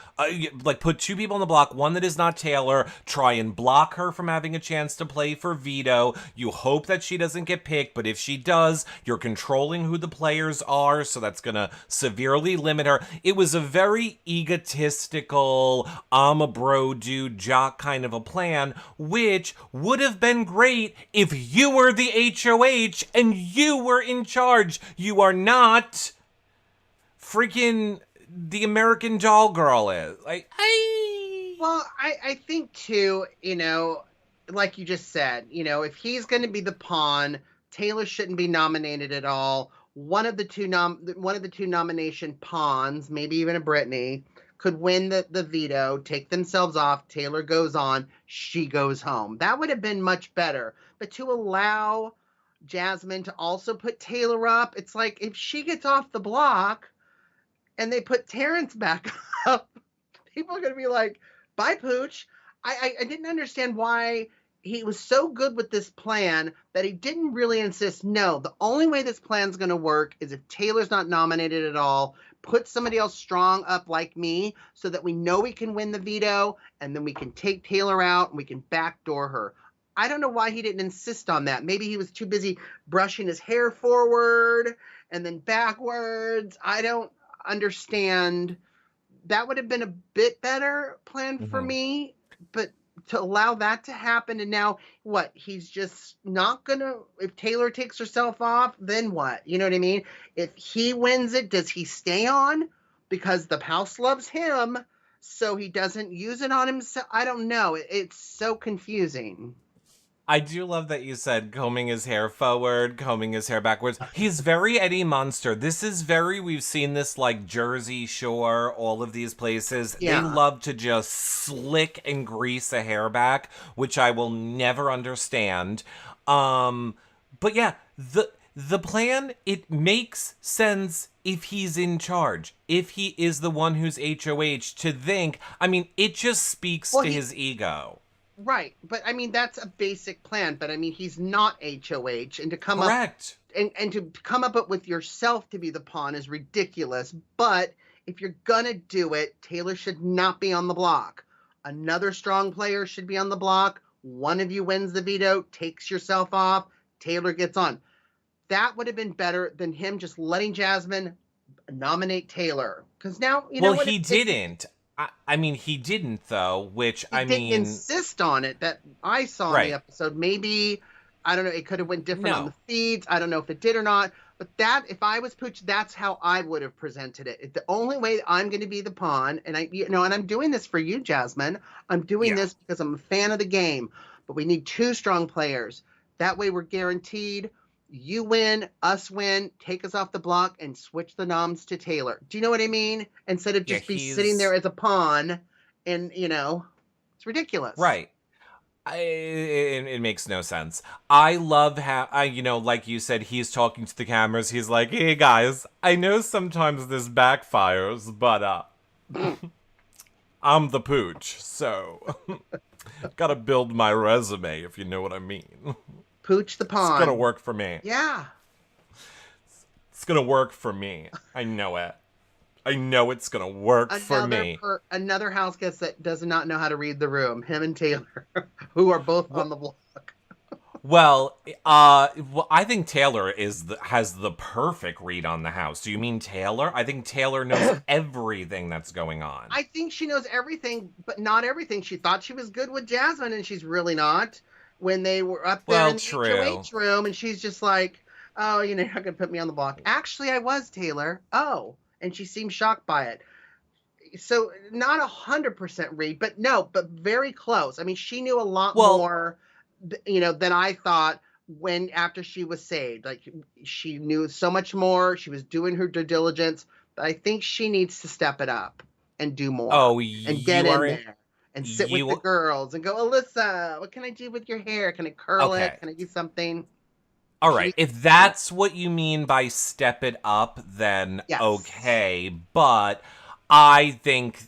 put two people on the block, one that is not Taylor, try and block her from having a chance to play for veto. You hope that she doesn't get picked, but if she does, you're controlling who the players are, so that's gonna severely limit her. It was a very egotistical, I'm a bro dude, jock kind of a plan, which would have been great if you were the HOH and you were in charge. You are not freaking the American Doll girl is. Well, I think too, like you just said, if he's going to be the pawn, Taylor shouldn't be nominated at all. One of the two nomination pawns, maybe even a Brittany, could win the veto, take themselves off. Taylor goes on, she goes home. That would have been much better. But to allow Jasmine to also put Taylor up, it's like if she gets off the block and they put Terrence back up, people are going to be like, bye, Pooch. I didn't understand why he was so good with this plan that he didn't really insist, no, the only way this plan's going to work is if Taylor's not nominated at all. Put somebody else strong up like me so that we know we can win the veto, and then we can take Taylor out and we can backdoor her. I don't know why he didn't insist on that. Maybe he was too busy brushing his hair forward and then backwards. I don't understand. That would have been a bit better plan for me, but to allow that to happen, and now what? He's just not gonna. If Taylor takes herself off, then what? You know what I mean? If he wins it, does he stay on because the house loves him, so he doesn't use it on himself? I don't know. It's so confusing. I do love that you said combing his hair forward, combing his hair backwards. He's very Eddie Munster. This is very, we've seen this like Jersey Shore, all of these places. Yeah. They love to just slick and grease a hair back, which I will never understand. But yeah, the plan, it makes sense if he's in charge, if he is the one who's HOH, to think, I mean, it just speaks to his ego. Right, but I mean that's a basic plan. But I mean he's not HOH, and to come Correct. up and to come up with yourself to be the pawn is ridiculous. But if you're gonna do it, Taylor should not be on the block. Another strong player should be on the block. One of you wins the veto, takes yourself off. Taylor gets on. That would have been better than him just letting Jasmine nominate Taylor. Because now well, he didn't. I mean, he didn't, though, which, he didn't insist on it that I saw in the episode. Maybe, I don't know, it could have went different on the feeds. I don't know if it did or not. But that, if I was Pooch, that's how I would have presented it. If the only way that I'm going to be the pawn, and and I'm doing this for you, Jasmine. I'm doing this because I'm a fan of the game. But we need two strong players. That way we're guaranteed you win, us win, take us off the block, and switch the noms to Taylor. Do you know what I mean? Instead of just be sitting there as a pawn, and, it's ridiculous. Right. It makes no sense. I love how, like you said, he's talking to the cameras. He's like, hey, guys, I know sometimes this backfires, but I'm the Pooch, so gotta build my resume, if you know what I mean. Pooch the pawn. It's gonna work for me. Yeah. It's gonna work for me. I know it. I know it's gonna work for me. Another house guest that does not know how to read the room. Him and Taylor, who are both on the block. Well, I think Taylor has the perfect read on the house. Do you mean Taylor? I think Taylor knows everything that's going on. I think she knows everything, but not everything. She thought she was good with Jasmine, and she's really not. When they were up there in the HOH room, and she's just like, Oh, you're not gonna put me on the block. Actually, I was, Taylor. Oh, and she seemed shocked by it. So not 100% read, but no, but very close. I mean, she knew a lot Well, more, than I thought when after she was saved. Like she knew so much more. She was doing her due diligence, but I think she needs to step it up and do more oh, and get you in are in, there and sit with the you, girls and go, Alyssa, what can I do with your hair? Can I curl it? okay. Can I do something? All She right. needs to If step it up. that's what you mean by step it up, then Yes. okay. But I think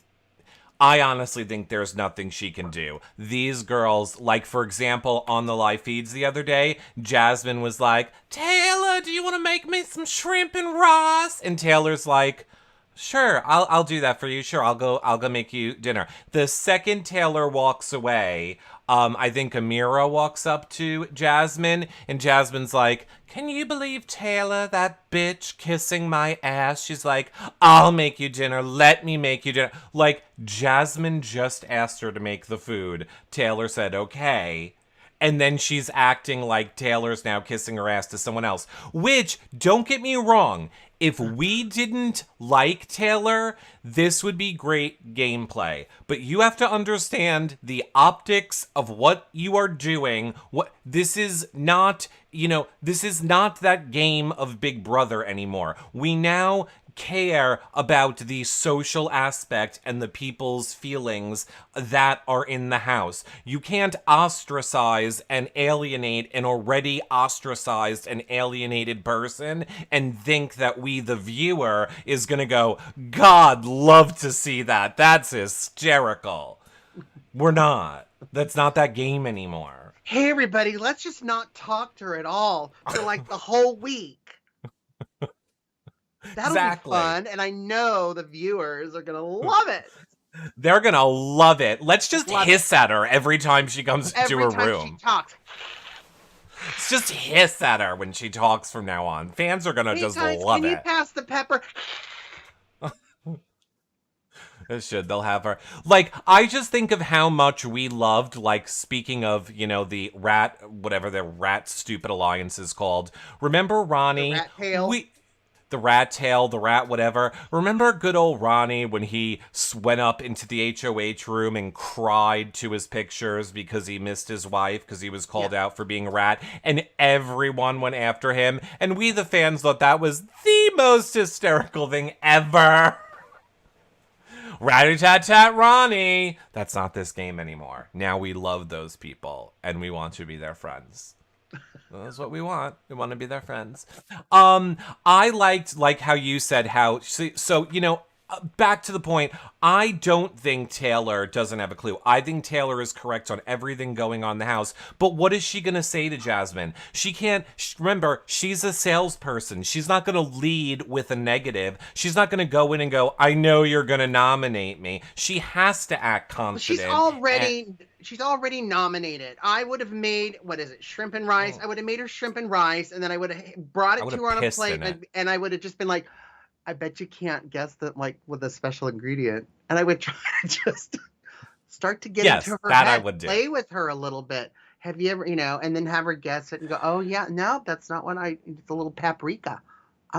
I honestly think there's nothing she can do. These girls, like for example, on the live feeds the other day, Jasmine was like, Taylor, do you want to make me some shrimp and rice? And Taylor's like, sure, I'll do that for you. Sure, I'll go make you dinner. The second Taylor walks away, I think Amira walks up to Jasmine, and Jasmine's like, can you believe Taylor, that bitch, kissing my ass? She's like, I'll make you dinner. Let me make you dinner. Like, Jasmine just asked her to make the food. Taylor said, okay. And then she's acting like Taylor's now kissing her ass to someone else. Which, don't get me wrong, if we didn't like Taylor, this would be great gameplay. But you have to understand the optics of what you are doing. What this is not, this is not that game of Big Brother anymore. We now care about the social aspect and the people's feelings that are in the house. You can't ostracize and alienate an already ostracized and alienated person and think that we, the viewer, is gonna go, God, love to see that. That's hysterical. We're not. That's not that game anymore. Hey, everybody, let's just not talk to her at all for like the whole week. That'll be Exactly. fun, and I know the viewers are gonna love it. They're gonna love it. Let's just Love hiss at her every time she comes into Every her time she room. talks. Let's just hiss at her when she talks from now on. Fans are gonna Hey just guys, love can you it. pass the pepper? They should. They'll have her. Like, I just think of how much we loved, like, speaking of, the rat, whatever the rat stupid alliance is called. Remember The Ronnie? rat tail. The rat tail, the rat whatever. Remember good old Ronnie when he went up into the HOH room and cried to his pictures because he missed his wife because he was called out for being a rat, and everyone went after him, and we the fans thought that was the most hysterical thing ever. Rat-a-tat-tat Ronnie. That's not this game anymore. Now we love those people and we want to be their friends. That's what we want. We want to be their friends. I liked like how you said how so back to the point. I don't think Taylor doesn't have a clue. I think Taylor is correct on everything going on in the house. But what is she going to say to Jasmine? She can't remember, she's a salesperson. She's not going to lead with a negative. She's not going to go in and go, I know you're going to nominate me. She has to act confident. She's already nominated. I would have made, what is it, shrimp and rice? I would have made her shrimp and rice, and then I would have brought it to her on a plate, and I would have just been like, I bet you can't guess that, like, with a special ingredient. And I would try to just start to get into her head, I would do. Play with her a little bit. Have you ever, and then have her guess it and go, oh, yeah, no, that's not what it's a little paprika.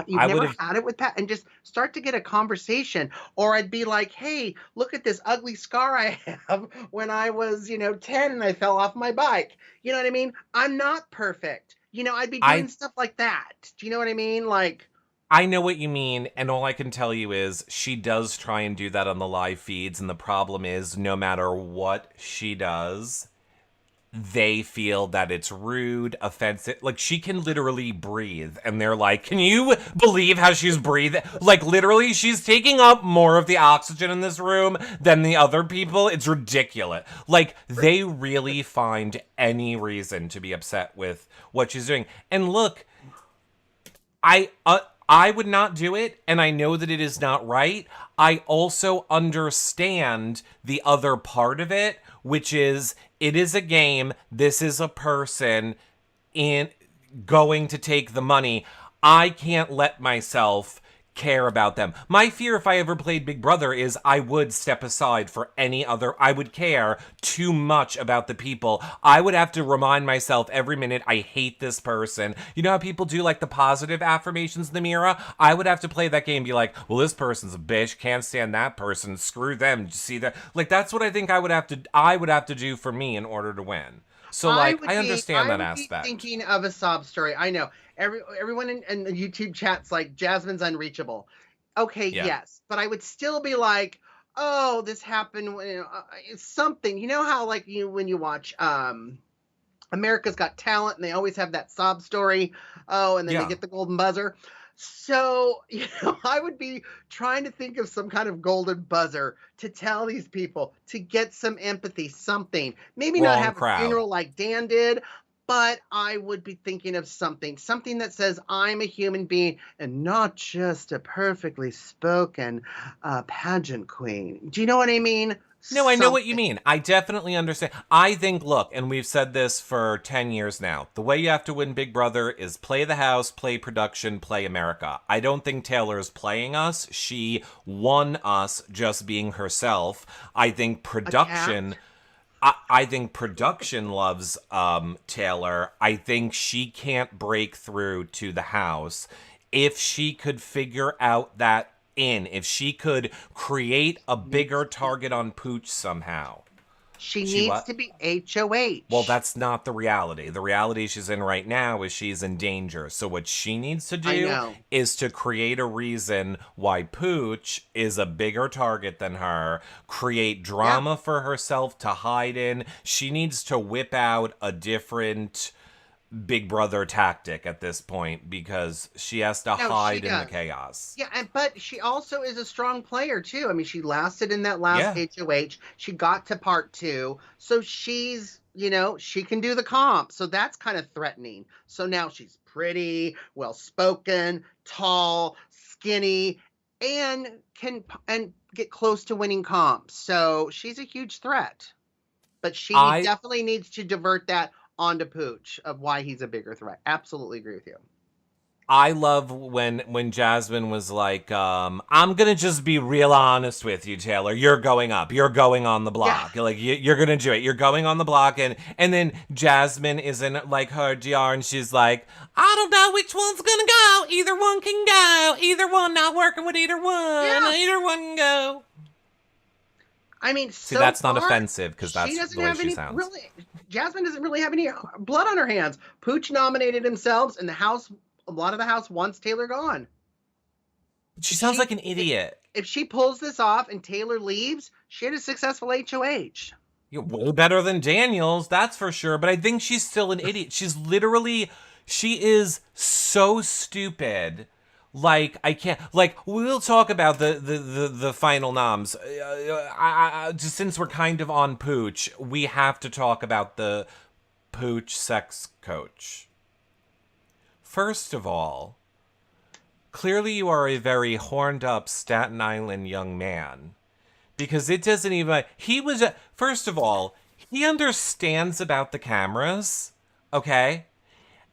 You've never had it with and just start to get a conversation. Or I'd be like, hey, look at this ugly scar I have when I was, 10 and I fell off my bike. You know what I mean? I'm not perfect. I'd be doing stuff like that. Do you know what I mean? Like, I know what you mean, and all I can tell you is she does try and do that on the live feeds, and the problem is no matter what she does, they feel that it's rude, offensive. Like, she can literally breathe, and they're like, can you believe how she's breathing? Like, literally, she's taking up more of the oxygen in this room than the other people. It's ridiculous. Like, they really find any reason to be upset with what she's doing. And look, I would not do it, and I know that it is not right. I also understand the other part of it, which is it is a game. This is a person in going to take the money. I can't let myself care about them. My fear if I ever played Big Brother is I would step aside for any other. I would care too much about the people. I would have to remind myself every minute I hate this person. You know how people do like the positive affirmations in the mirror? I would have to play that game and be like, well, this person's a bitch, can't stand that person, screw them. See that? Like, that's what I think I would have to do for me in order to win. So, like, I understand I that would be aspect. thinking of a sob story. I know everyone in the YouTube chat's like Jasmine's unreachable. Okay, Yeah. yes, but I would still be like, oh, this happened. It's something. You know how like when you watch America's Got Talent and they always have that sob story. Oh, and then they Yeah. get the golden buzzer. So, I would be trying to think of some kind of golden buzzer to tell these people to get some empathy, something. Maybe not Wrong have a crowd. funeral like Dan did, but I would be thinking of something that says I'm a human being and not just a perfectly spoken pageant queen. Do you know what I mean? No, I know what you Something. mean. I definitely understand. I think, look, and we've said this for 10 years now, the way you have to win Big Brother is play the house, play production, play America. I don't think Taylor's playing us. She won us just being herself. I think A cat? production. I think production loves Taylor. I think she can't break through to the house. If she could figure out that if she could create a Needs bigger to be. target on Pooch somehow. She She needs what? to be Well, HOH. that's not the reality. The reality she's in right now is she's in danger. So what she needs to I do know. is to create a reason why Pooch is a bigger target than her, create Yeah. drama for herself to hide in. She needs to whip out a different Big Brother tactic at this point because she has to No, she hide in the does. chaos. Yeah, but she also is a strong player too. I mean, she lasted in that last Yeah. HOH. She got to part two. So she can do the comp. So that's kind of threatening. So now she's pretty, well spoken, tall, skinny, and and get close to winning comps. So she's a huge threat. But she I definitely needs to divert that onto Pooch of why he's a bigger threat. Absolutely agree with you. I love when Jasmine was like, I'm gonna just be real honest with you, Taylor. You're going up. You're going on the Yeah. block. Like you're gonna do it. You're going on the block, and then Jasmine is in like her DR, and she's like, I don't know which one's gonna go. Either one can go. Either one not working with either one. Yeah. Either one can go. I mean, See, so that's not far, offensive because she that's doesn't the way have she any sounds. really. Jasmine doesn't really have any blood on her hands. Pooch nominated himself, and the house, a lot of the house wants Taylor gone. She If sounds she like an idiot. if she pulls this off and Taylor leaves, she had a successful HOH. You're way better than Daniels, that's for sure. But I think she's still an idiot. She is so stupid. Like I can't. Like we'll talk about the final noms. Just since we're kind of on Pooch, we have to talk about the Pooch sex coach. First of all, clearly you are a very horned up Staten Island young man because it doesn't even first of all, he understands about the cameras, okay?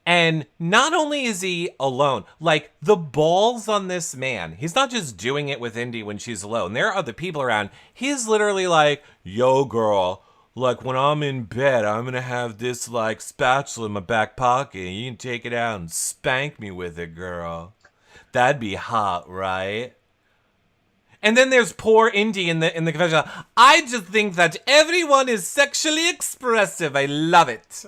And not only is he alone, like the balls on this man, he's not just doing it with Indy when she's alone. There are other people around. He's literally like, yo girl, like when I'm in bed, I'm gonna have this like spatula in my back pocket. You can take it out and spank me with it, girl. That'd be hot, right? And then there's poor Indy in the confessional. I just think that everyone is sexually expressive. I love it.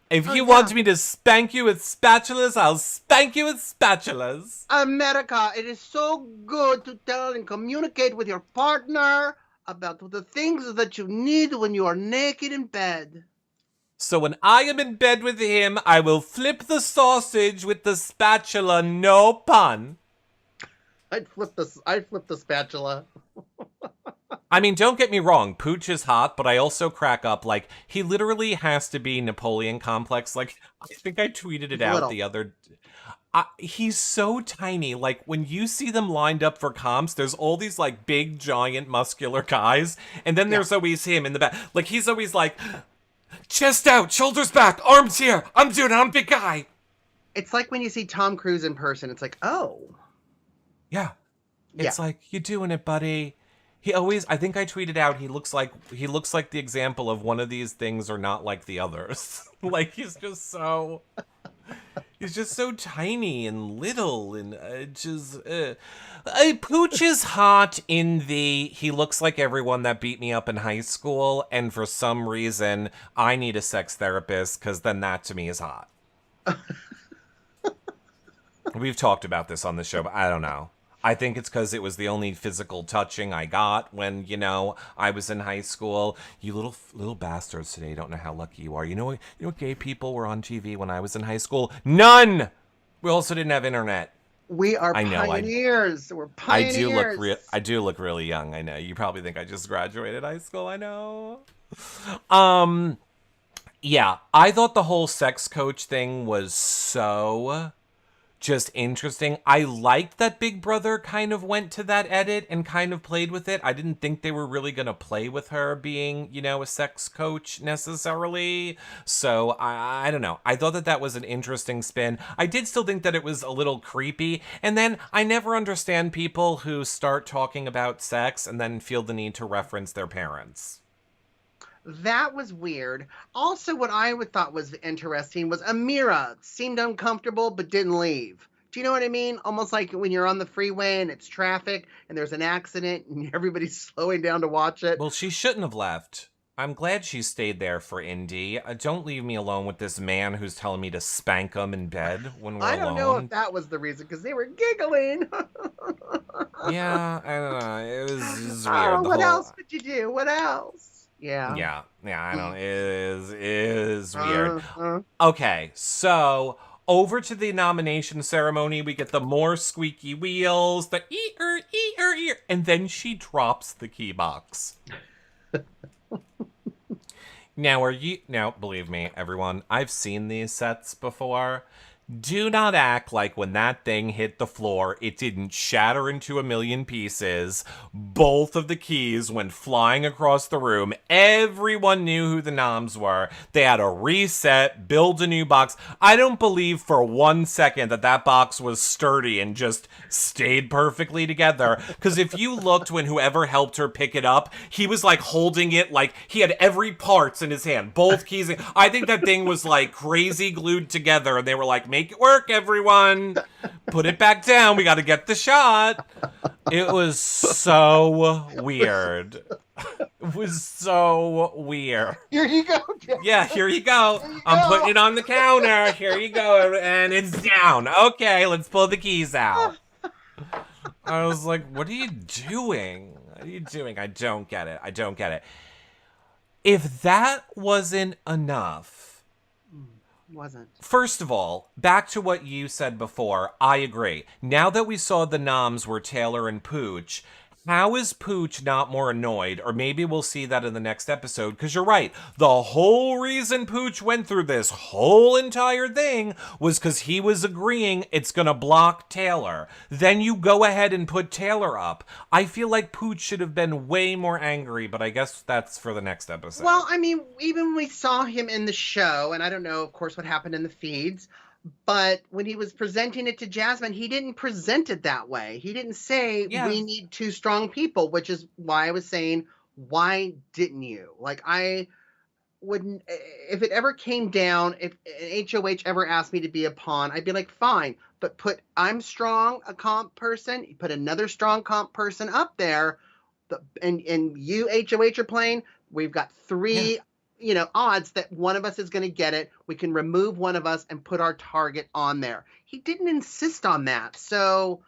If Oh you yeah, want me to spank you with spatulas, I'll spank you with spatulas. America, it is so good to tell and communicate with your partner about the things that you need when you are naked in bed. So when I am in bed with him, I will flip the sausage with the spatula, no pun. I'd flip the spatula. I mean, don't get me wrong, Pooch is hot, but I also crack up. Like, he literally has to be Napoleon complex. Like, I think I tweeted it He's out little. the other. He's so tiny. Like, when you see them lined up for comps, there's all these, like, big, giant, muscular guys. And then Yeah. there's always him in the back. Like, he's always like, chest out, shoulders back, arms here. I'm a big guy. It's like when you see Tom Cruise in person. It's like, oh, Yeah. Yeah. It's like, you doing it, buddy. He always, I think I tweeted out, he looks like the example of one of these things are not like the others. Like he's just so tiny and little and Pooch is hot in the he looks like everyone that beat me up in high school, and for some reason I need a sex therapist because then that to me is hot. We've talked about this on the show, but I don't know. I think it's because it was the only physical touching I got when, I was in high school. You little bastards today don't know how lucky you are. You know what gay people were on TV when I was in high school? None! We also didn't have internet. We are I know, pioneers. We're pioneers. I do look really young, I know. You probably think I just graduated high school, I know. Um, yeah, I thought the whole sex coach thing was so just interesting. I liked that Big Brother kind of went to that edit and kind of played with it. I didn't think they were really going to play with her being, a sex coach necessarily. So I don't know. I thought that was an interesting spin. I did still think that it was a little creepy. And then I never understand people who start talking about sex and then feel the need to reference their parents. That was weird. Also, what I would thought was interesting was Amira seemed uncomfortable but didn't leave. Do you know what I mean? Almost like when you're on the freeway and it's traffic and there's an accident and everybody's slowing down to watch it. Well, she shouldn't have left. I'm glad she stayed there for Indy. Don't leave me alone with this man who's telling me to spank him in bed when we're alone. I don't know if that was the reason, because they were giggling. Yeah, I don't know. It was weird. What else could you do? What else? Yeah. I don't. It is weird. Okay, so over to the nomination ceremony, we get the more squeaky wheels, the ear, and then she drops the key box. Now, believe me, everyone, I've seen these sets before. Do not act like when that thing hit the floor, it didn't shatter into a million pieces. Both of the keys went flying across the room. Everyone knew who the NOMS were. They had to reset, build a new box. I don't believe for 1 second that box was sturdy and just stayed perfectly together. Because if you looked when whoever helped her pick it up, he was like holding it like he had every parts in his hand. Both keys. I think that thing was like crazy glued together, and they were like, make it work, everyone. Put it back down. We got to get the shot. It was so weird. It was so weird. Here you go. Yeah, here you go. I'm putting it on the counter. Here you go. And it's down. Okay, let's pull the keys out. I was like, what are you doing? What are you doing? I don't get it. If that wasn't enough, wasn't. First of all, back to what you said before, I agree. Now that we saw the noms were Taylor and Pooch, how is Pooch not more annoyed? Or maybe we'll see that in the next episode, because you're right. The whole reason Pooch went through this whole entire thing was because he was agreeing it's going to block Taylor. Then you go ahead and put Taylor up. I feel like Pooch should have been way more angry, but I guess that's for the next episode. Well, I mean, even when we saw him in the show, and I don't know, of course, what happened in the feeds, but when he was presenting it to Jasmine, he didn't present it that way. He didn't say, we need 2 strong people, which is why I was saying, why didn't you? Like, I wouldn't, if it ever came down, if HOH ever asked me to be a pawn, I'd be like, fine, but I'm strong, a comp person, you put another strong comp person up there, and you, HOH, are playing, we've got 3... odds that one of us is going to get it. We can remove one of us and put our target on there. He didn't insist on that. So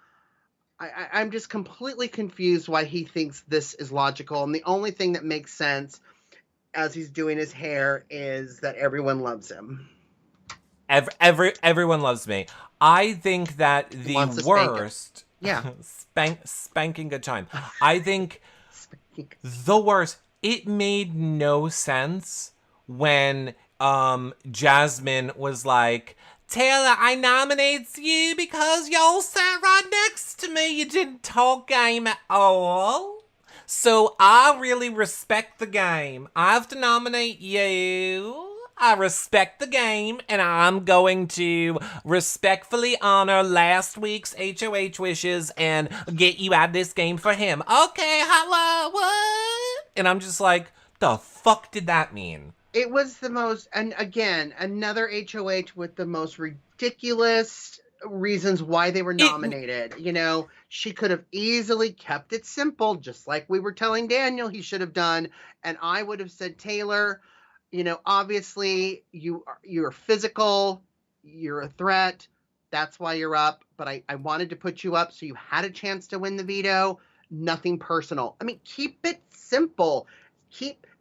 I'm just completely confused why he thinks this is logical. And the only thing that makes sense as he's doing his hair is that everyone loves him. Everyone loves me. I think that the worst... Yeah. Spanking good time. I think the worst... It made no sense when Jasmine was like, Taylor, I nominates you because y'all sat right next to me. You didn't talk game at all. So I really respect the game. I have to nominate you. I respect the game, and I'm going to respectfully honor last week's HOH wishes and get you out of this game for him. Okay, hello, what? And I'm just like, the fuck did that mean? It was the most, and again, another HOH with the most ridiculous reasons why they were It, nominated. You know, she could have easily kept it simple, just like we were telling Daniel he should have done. And I would have said, Taylor, you know, obviously you're physical, you're a threat. That's why you're up. But I wanted to put you up so you had a chance to win the veto. Nothing personal. I mean, keep it simple.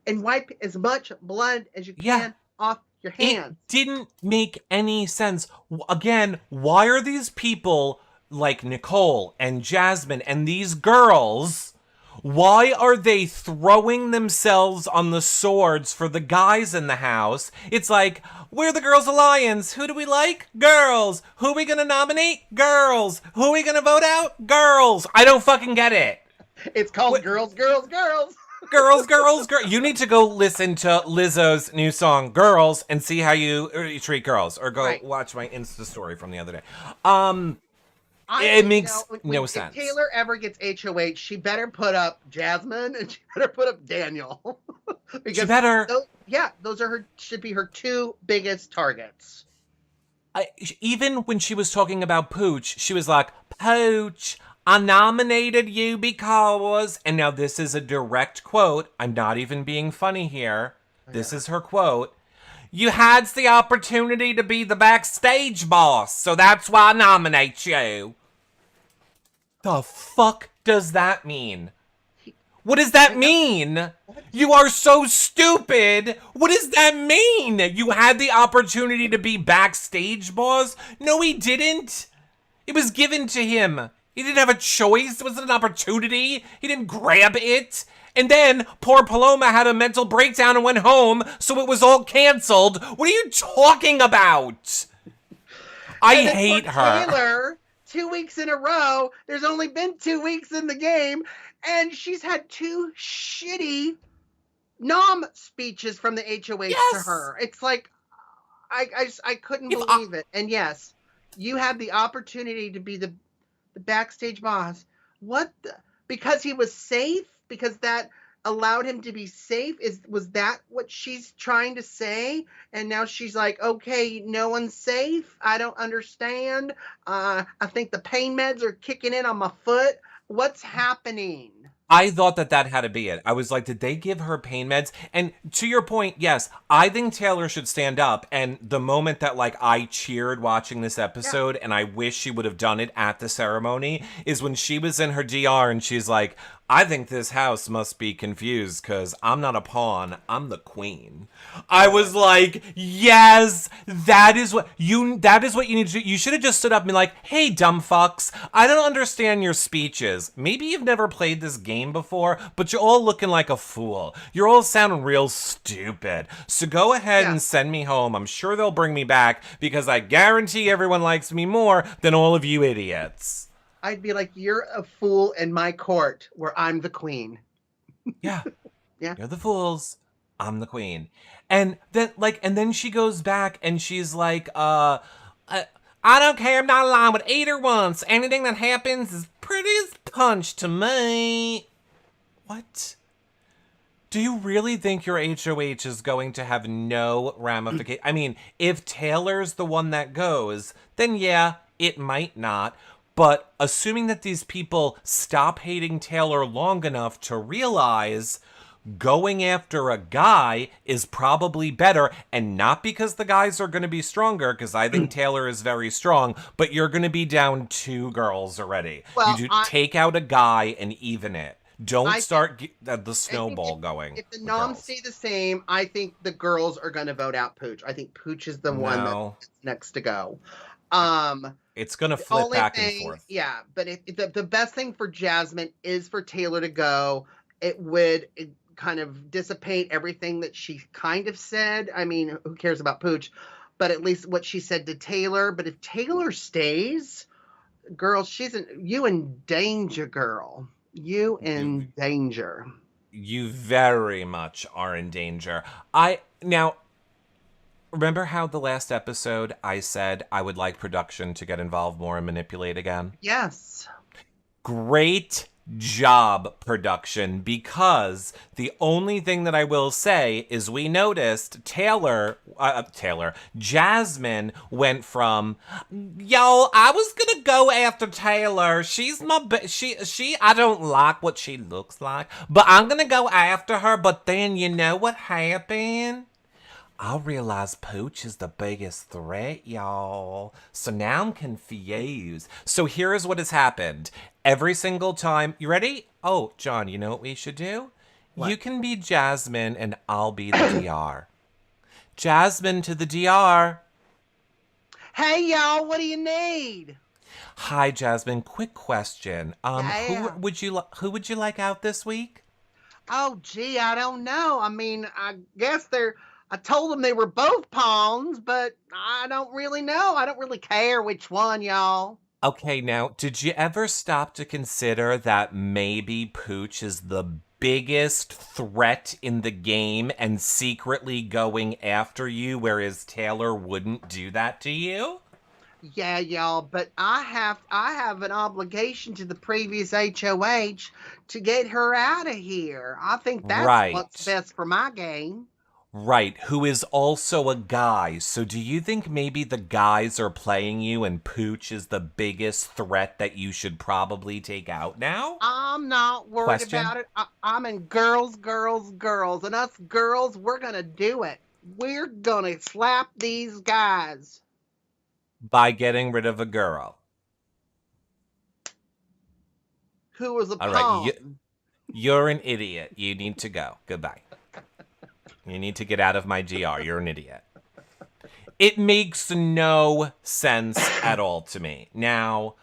And wipe as much blood as you can off your hands. It didn't make any sense. Again, why are these people like Nicole and Jasmine and these girls? Why are they throwing themselves on the swords for the guys in the house? It's like, we're the Girls Alliance. Who do we like? Girls. Who are we gonna nominate? Girls. Who are we gonna vote out? Girls. I don't fucking get it. It's called Girls, Girls, Girls. Girls, girls, girls. You need to go listen to Lizzo's new song, Girls, and see how you treat girls. Or go watch my Insta story from the other day. It makes no sense. If Taylor ever gets HOH, she better put up Jasmine and she better put up Daniel. Because she better. Those are should be her two biggest targets. Even when she was talking about Pooch, she was like, Pooch, I nominated you because, and now this is a direct quote. I'm not even being funny here. This is her quote. You had the opportunity to be the backstage boss, so that's why I nominate you. The fuck does that mean? What does that mean? You are so stupid. What does that mean? You had the opportunity to be backstage boss? No, he didn't. It was given to him. He didn't have a choice. It wasn't an opportunity. He didn't grab it. And then poor Paloma had a mental breakdown and went home, so it was all canceled. What are you talking about? I hate her. Taylor, 2 weeks in a row. There's only been 2 weeks in the game, and she's had two shitty NOM speeches from the HOH to her. It's like, I couldn't believe it. And yes, you had the opportunity to be the backstage boss. What? Because he was safe? Because that allowed him to be safe? Was that what she's trying to say? And now she's like, okay, no one's safe. I don't understand. I think the pain meds are kicking in on my foot. What's happening? I thought that had to be it. I was like, did they give her pain meds? And to your point, yes, I think Taylor should stand up. And the moment that like I cheered watching this episode, and I wish she would have done it at the ceremony, is when she was in her DR and she's like, I think this house must be confused because I'm not a pawn, I'm the queen. I was like, yes, that is what you need to do. You should have just stood up and been like, hey, dumb fucks, I don't understand your speeches. Maybe you've never played this game before, but you're all looking like a fool. You're all sounding real stupid. So go ahead and send me home. I'm sure they'll bring me back because I guarantee everyone likes me more than all of you idiots. I'd be like, you're a fool in my court where I'm the queen. Yeah. You're the fools. I'm the queen. And then she goes back and she's like, I don't care. I'm not aligned with either once. Anything that happens is pretty as punch to me. What? Do you really think your HOH is going to have no ramification? I mean, if Taylor's the one that goes, then yeah, it might not. But assuming that these people stop hating Taylor long enough to realize going after a guy is probably better, and not because the guys are going to be stronger, because I think Taylor is very strong, but you're going to be down 2 girls already. Well, take out a guy and even it. Don't start the snowball going. If the noms stay the same, I think the girls are going to vote out Pooch. I think Pooch is the one that's next to go. It's going to flip back and forth. Yeah, but the best thing for Jasmine is for Taylor to go. It would kind of dissipate everything that she kind of said. I mean, who cares about Pooch? But at least what she said to Taylor. But if Taylor stays, girl, you in danger, girl. You in danger. You very much are in danger. remember how the last episode I said I would like production to get involved more and manipulate again? Yes. Great job, production, because the only thing that I will say is we noticed Jasmine went from, yo, I was gonna go after Taylor. She's my, I don't like what she looks like, but I'm gonna go after her. But then you know what happened? I realize Pooch is the biggest threat, y'all. So now I'm confused. So here's what has happened. Every single time. You ready? Oh, John, you know what we should do? What? You can be Jasmine and I'll be the DR. Jasmine to the DR. Hey, y'all, what do you need? Hi, Jasmine. Quick question. Yeah. Who would you like out this week? Oh, gee, I don't know. I mean, I guess I told them they were both pawns, but I don't really know. I don't really care which one, y'all. Okay, now, did you ever stop to consider that maybe Pooch is the biggest threat in the game and secretly going after you, whereas Taylor wouldn't do that to you? Yeah, y'all, but I have an obligation to the previous HOH to get her out of here. I think that's what's Right. best for my game. Right, who is also a guy. So do you think maybe the guys are playing you and Pooch is the biggest threat that you should probably take out now? I'm not worried Question? about it. I'm in girls, girls, girls, and us girls, we're gonna do it. We're gonna slap these guys. By getting rid of a girl. Who was a All right, pawn? you're an idiot. You need to go. Goodbye. You need to get out of my GR. You're an idiot. It makes no sense at all to me. Now,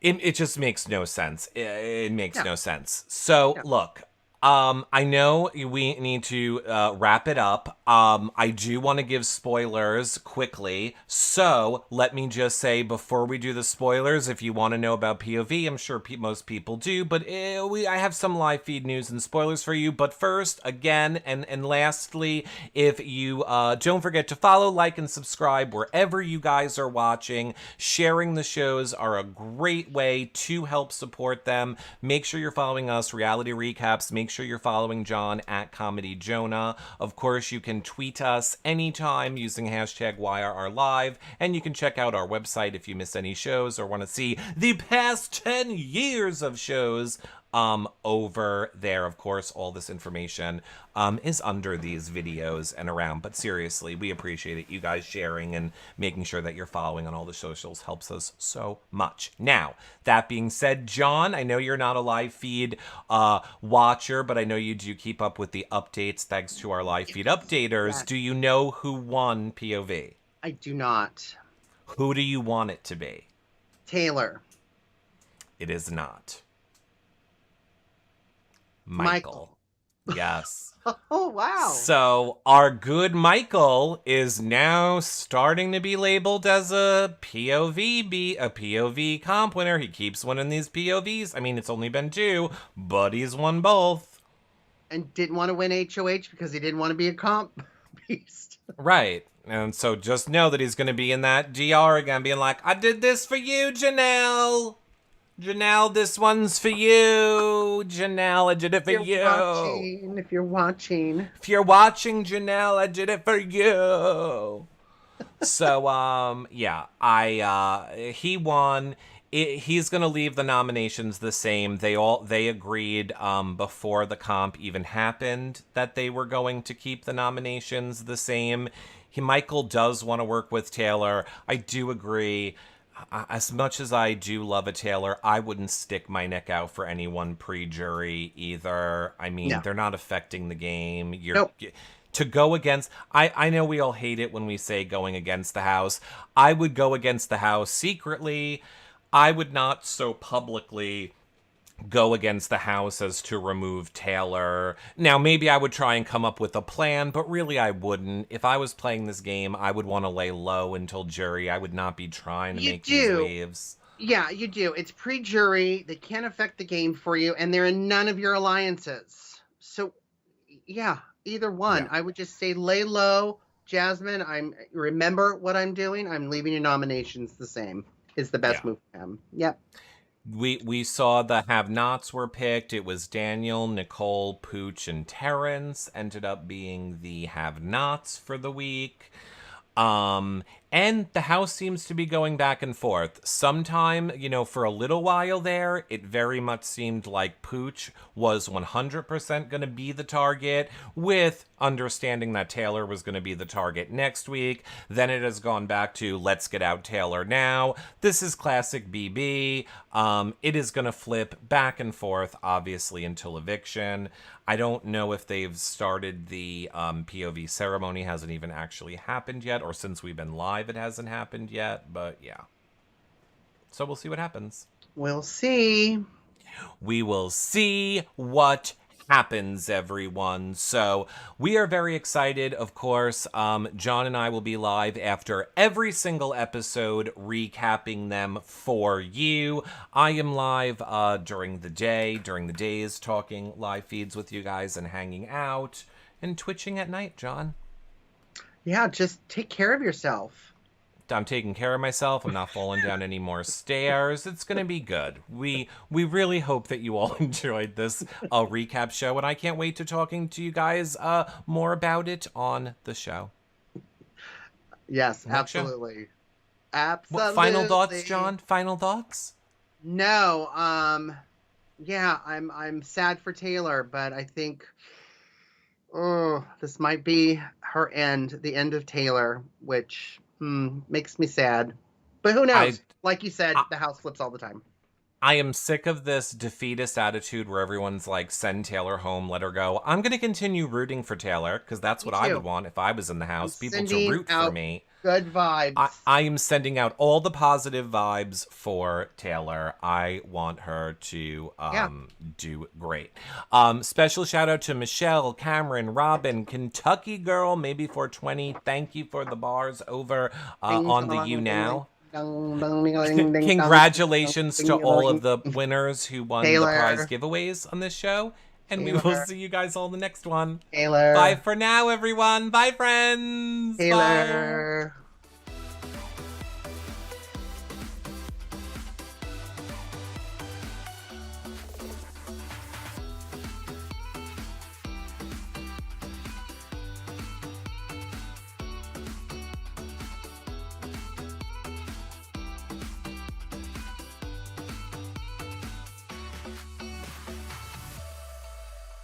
it just makes no sense. It makes no sense. So, Yeah. look, I know we need to wrap it up. I do want to give spoilers quickly. So let me just say before we do the spoilers, if you want to know about POV, I'm sure most people do, but I have some live feed news and spoilers for you. But first, again, and lastly, if you don't forget to follow, like, and subscribe wherever you guys are watching. Sharing the shows are a great way to help support them. Make sure you're following us, Reality Recaps. Make sure you're following John at Comedy Jonah. Of course, you can tweet us anytime using hashtag YRRLive, and you can check out our website if you miss any shows or want to see the past 10 years of shows over there. Of course, all this information is under these videos and around. But seriously, we appreciate it. You guys sharing and making sure that you're following on all the socials helps us so much. Now, that being said, John, I know you're not a live feed watcher, but I know you do keep up with the updates thanks to our live feed updaters. Yes. Do you know who won POV? I do not. Who do you want it to be? Taylor. It is not. Michael. Yes. Oh, wow. So our good Michael is now starting to be labeled as a POV comp winner. He keeps winning these POVs. I mean, it's only been 2, but he's won both. And didn't want to win HOH because he didn't want to be a comp beast. Right. And so just know that he's going to be in that GR again, being like, I did this for you, Janelle. Janelle, this one's for you. Janelle, I did it for you. If you're watching. If you're watching, Janelle, I did it for you. So, yeah, he won. He's going to leave the nominations the same. They agreed before the comp even happened that they were going to keep the nominations the same. Michael does want to work with Taylor. I do agree. As much as I do love a Taylor, I wouldn't stick my neck out for anyone pre-jury either. I mean, They're not affecting the game. To go against, I know we all hate it when we say going against the house. I would go against the house secretly. I would not so publicly go against the house as to remove Taylor. Now, maybe I would try and come up with a plan, but really I wouldn't. If I was playing this game, I would want to lay low until jury. I would not be trying to make these waves. Yeah, you do. It's pre-jury. They can't affect the game for you, and they're in none of your alliances. So, yeah, either one. Yeah. I would just say lay low, Jasmine, remember what I'm doing. I'm leaving your nominations the same. Is the best Yeah. move for him. Yep. We saw the have-nots were picked. It was Daniel, Nicole, Pooch, and Terrence ended up being the have-nots for the week. And the house seems to be going back and forth. Sometime, for a little while there, it very much seemed like Pooch was 100% going to be the target, with understanding that Taylor was going to be the target next week. Then it has gone back to let's get out Taylor now. This is classic BB. It is going to flip back and forth, obviously, until eviction. I don't know if they've started the POV ceremony. Hasn't even actually happened yet, or since we've been live, it hasn't happened yet. But yeah. So we'll see what happens. We'll see. We will see what happens, everyone. So we are very excited, of course. John and I will be live after every single episode, recapping them for you. I am live during the days, talking live feeds with you guys and hanging out, and twitching at night, John. Yeah, just take care of yourself. I'm taking care of myself. I'm not falling down any more stairs. It's going to be good. We really hope that you all enjoyed this recap show, and I can't wait to talking to you guys more about it on the show. Yes, absolutely. Absolutely. What, final thoughts, John? Final thoughts? No. Yeah, I'm sad for Taylor, but I think this might be her end, the end of Taylor, which makes me sad. But who knows? Like you said, the house flips all the time. I am sick of this defeatist attitude where everyone's like, send Taylor home, let her go. I'm going to continue rooting for Taylor, because that's what I would want if I was in the house. People to root for me. Good vibes. I am sending out all the positive vibes for Taylor. I want her to do great. Special shout out to Michelle, Cameron, Robin, Kentucky Girl, maybe 420. Thank you for the bars over on the You Now. Congratulations to all of the winners who won the prize giveaways on this show. And we will see you guys all in the next one. Taylor. Bye for now, everyone. Bye, friends. Taylor. Bye.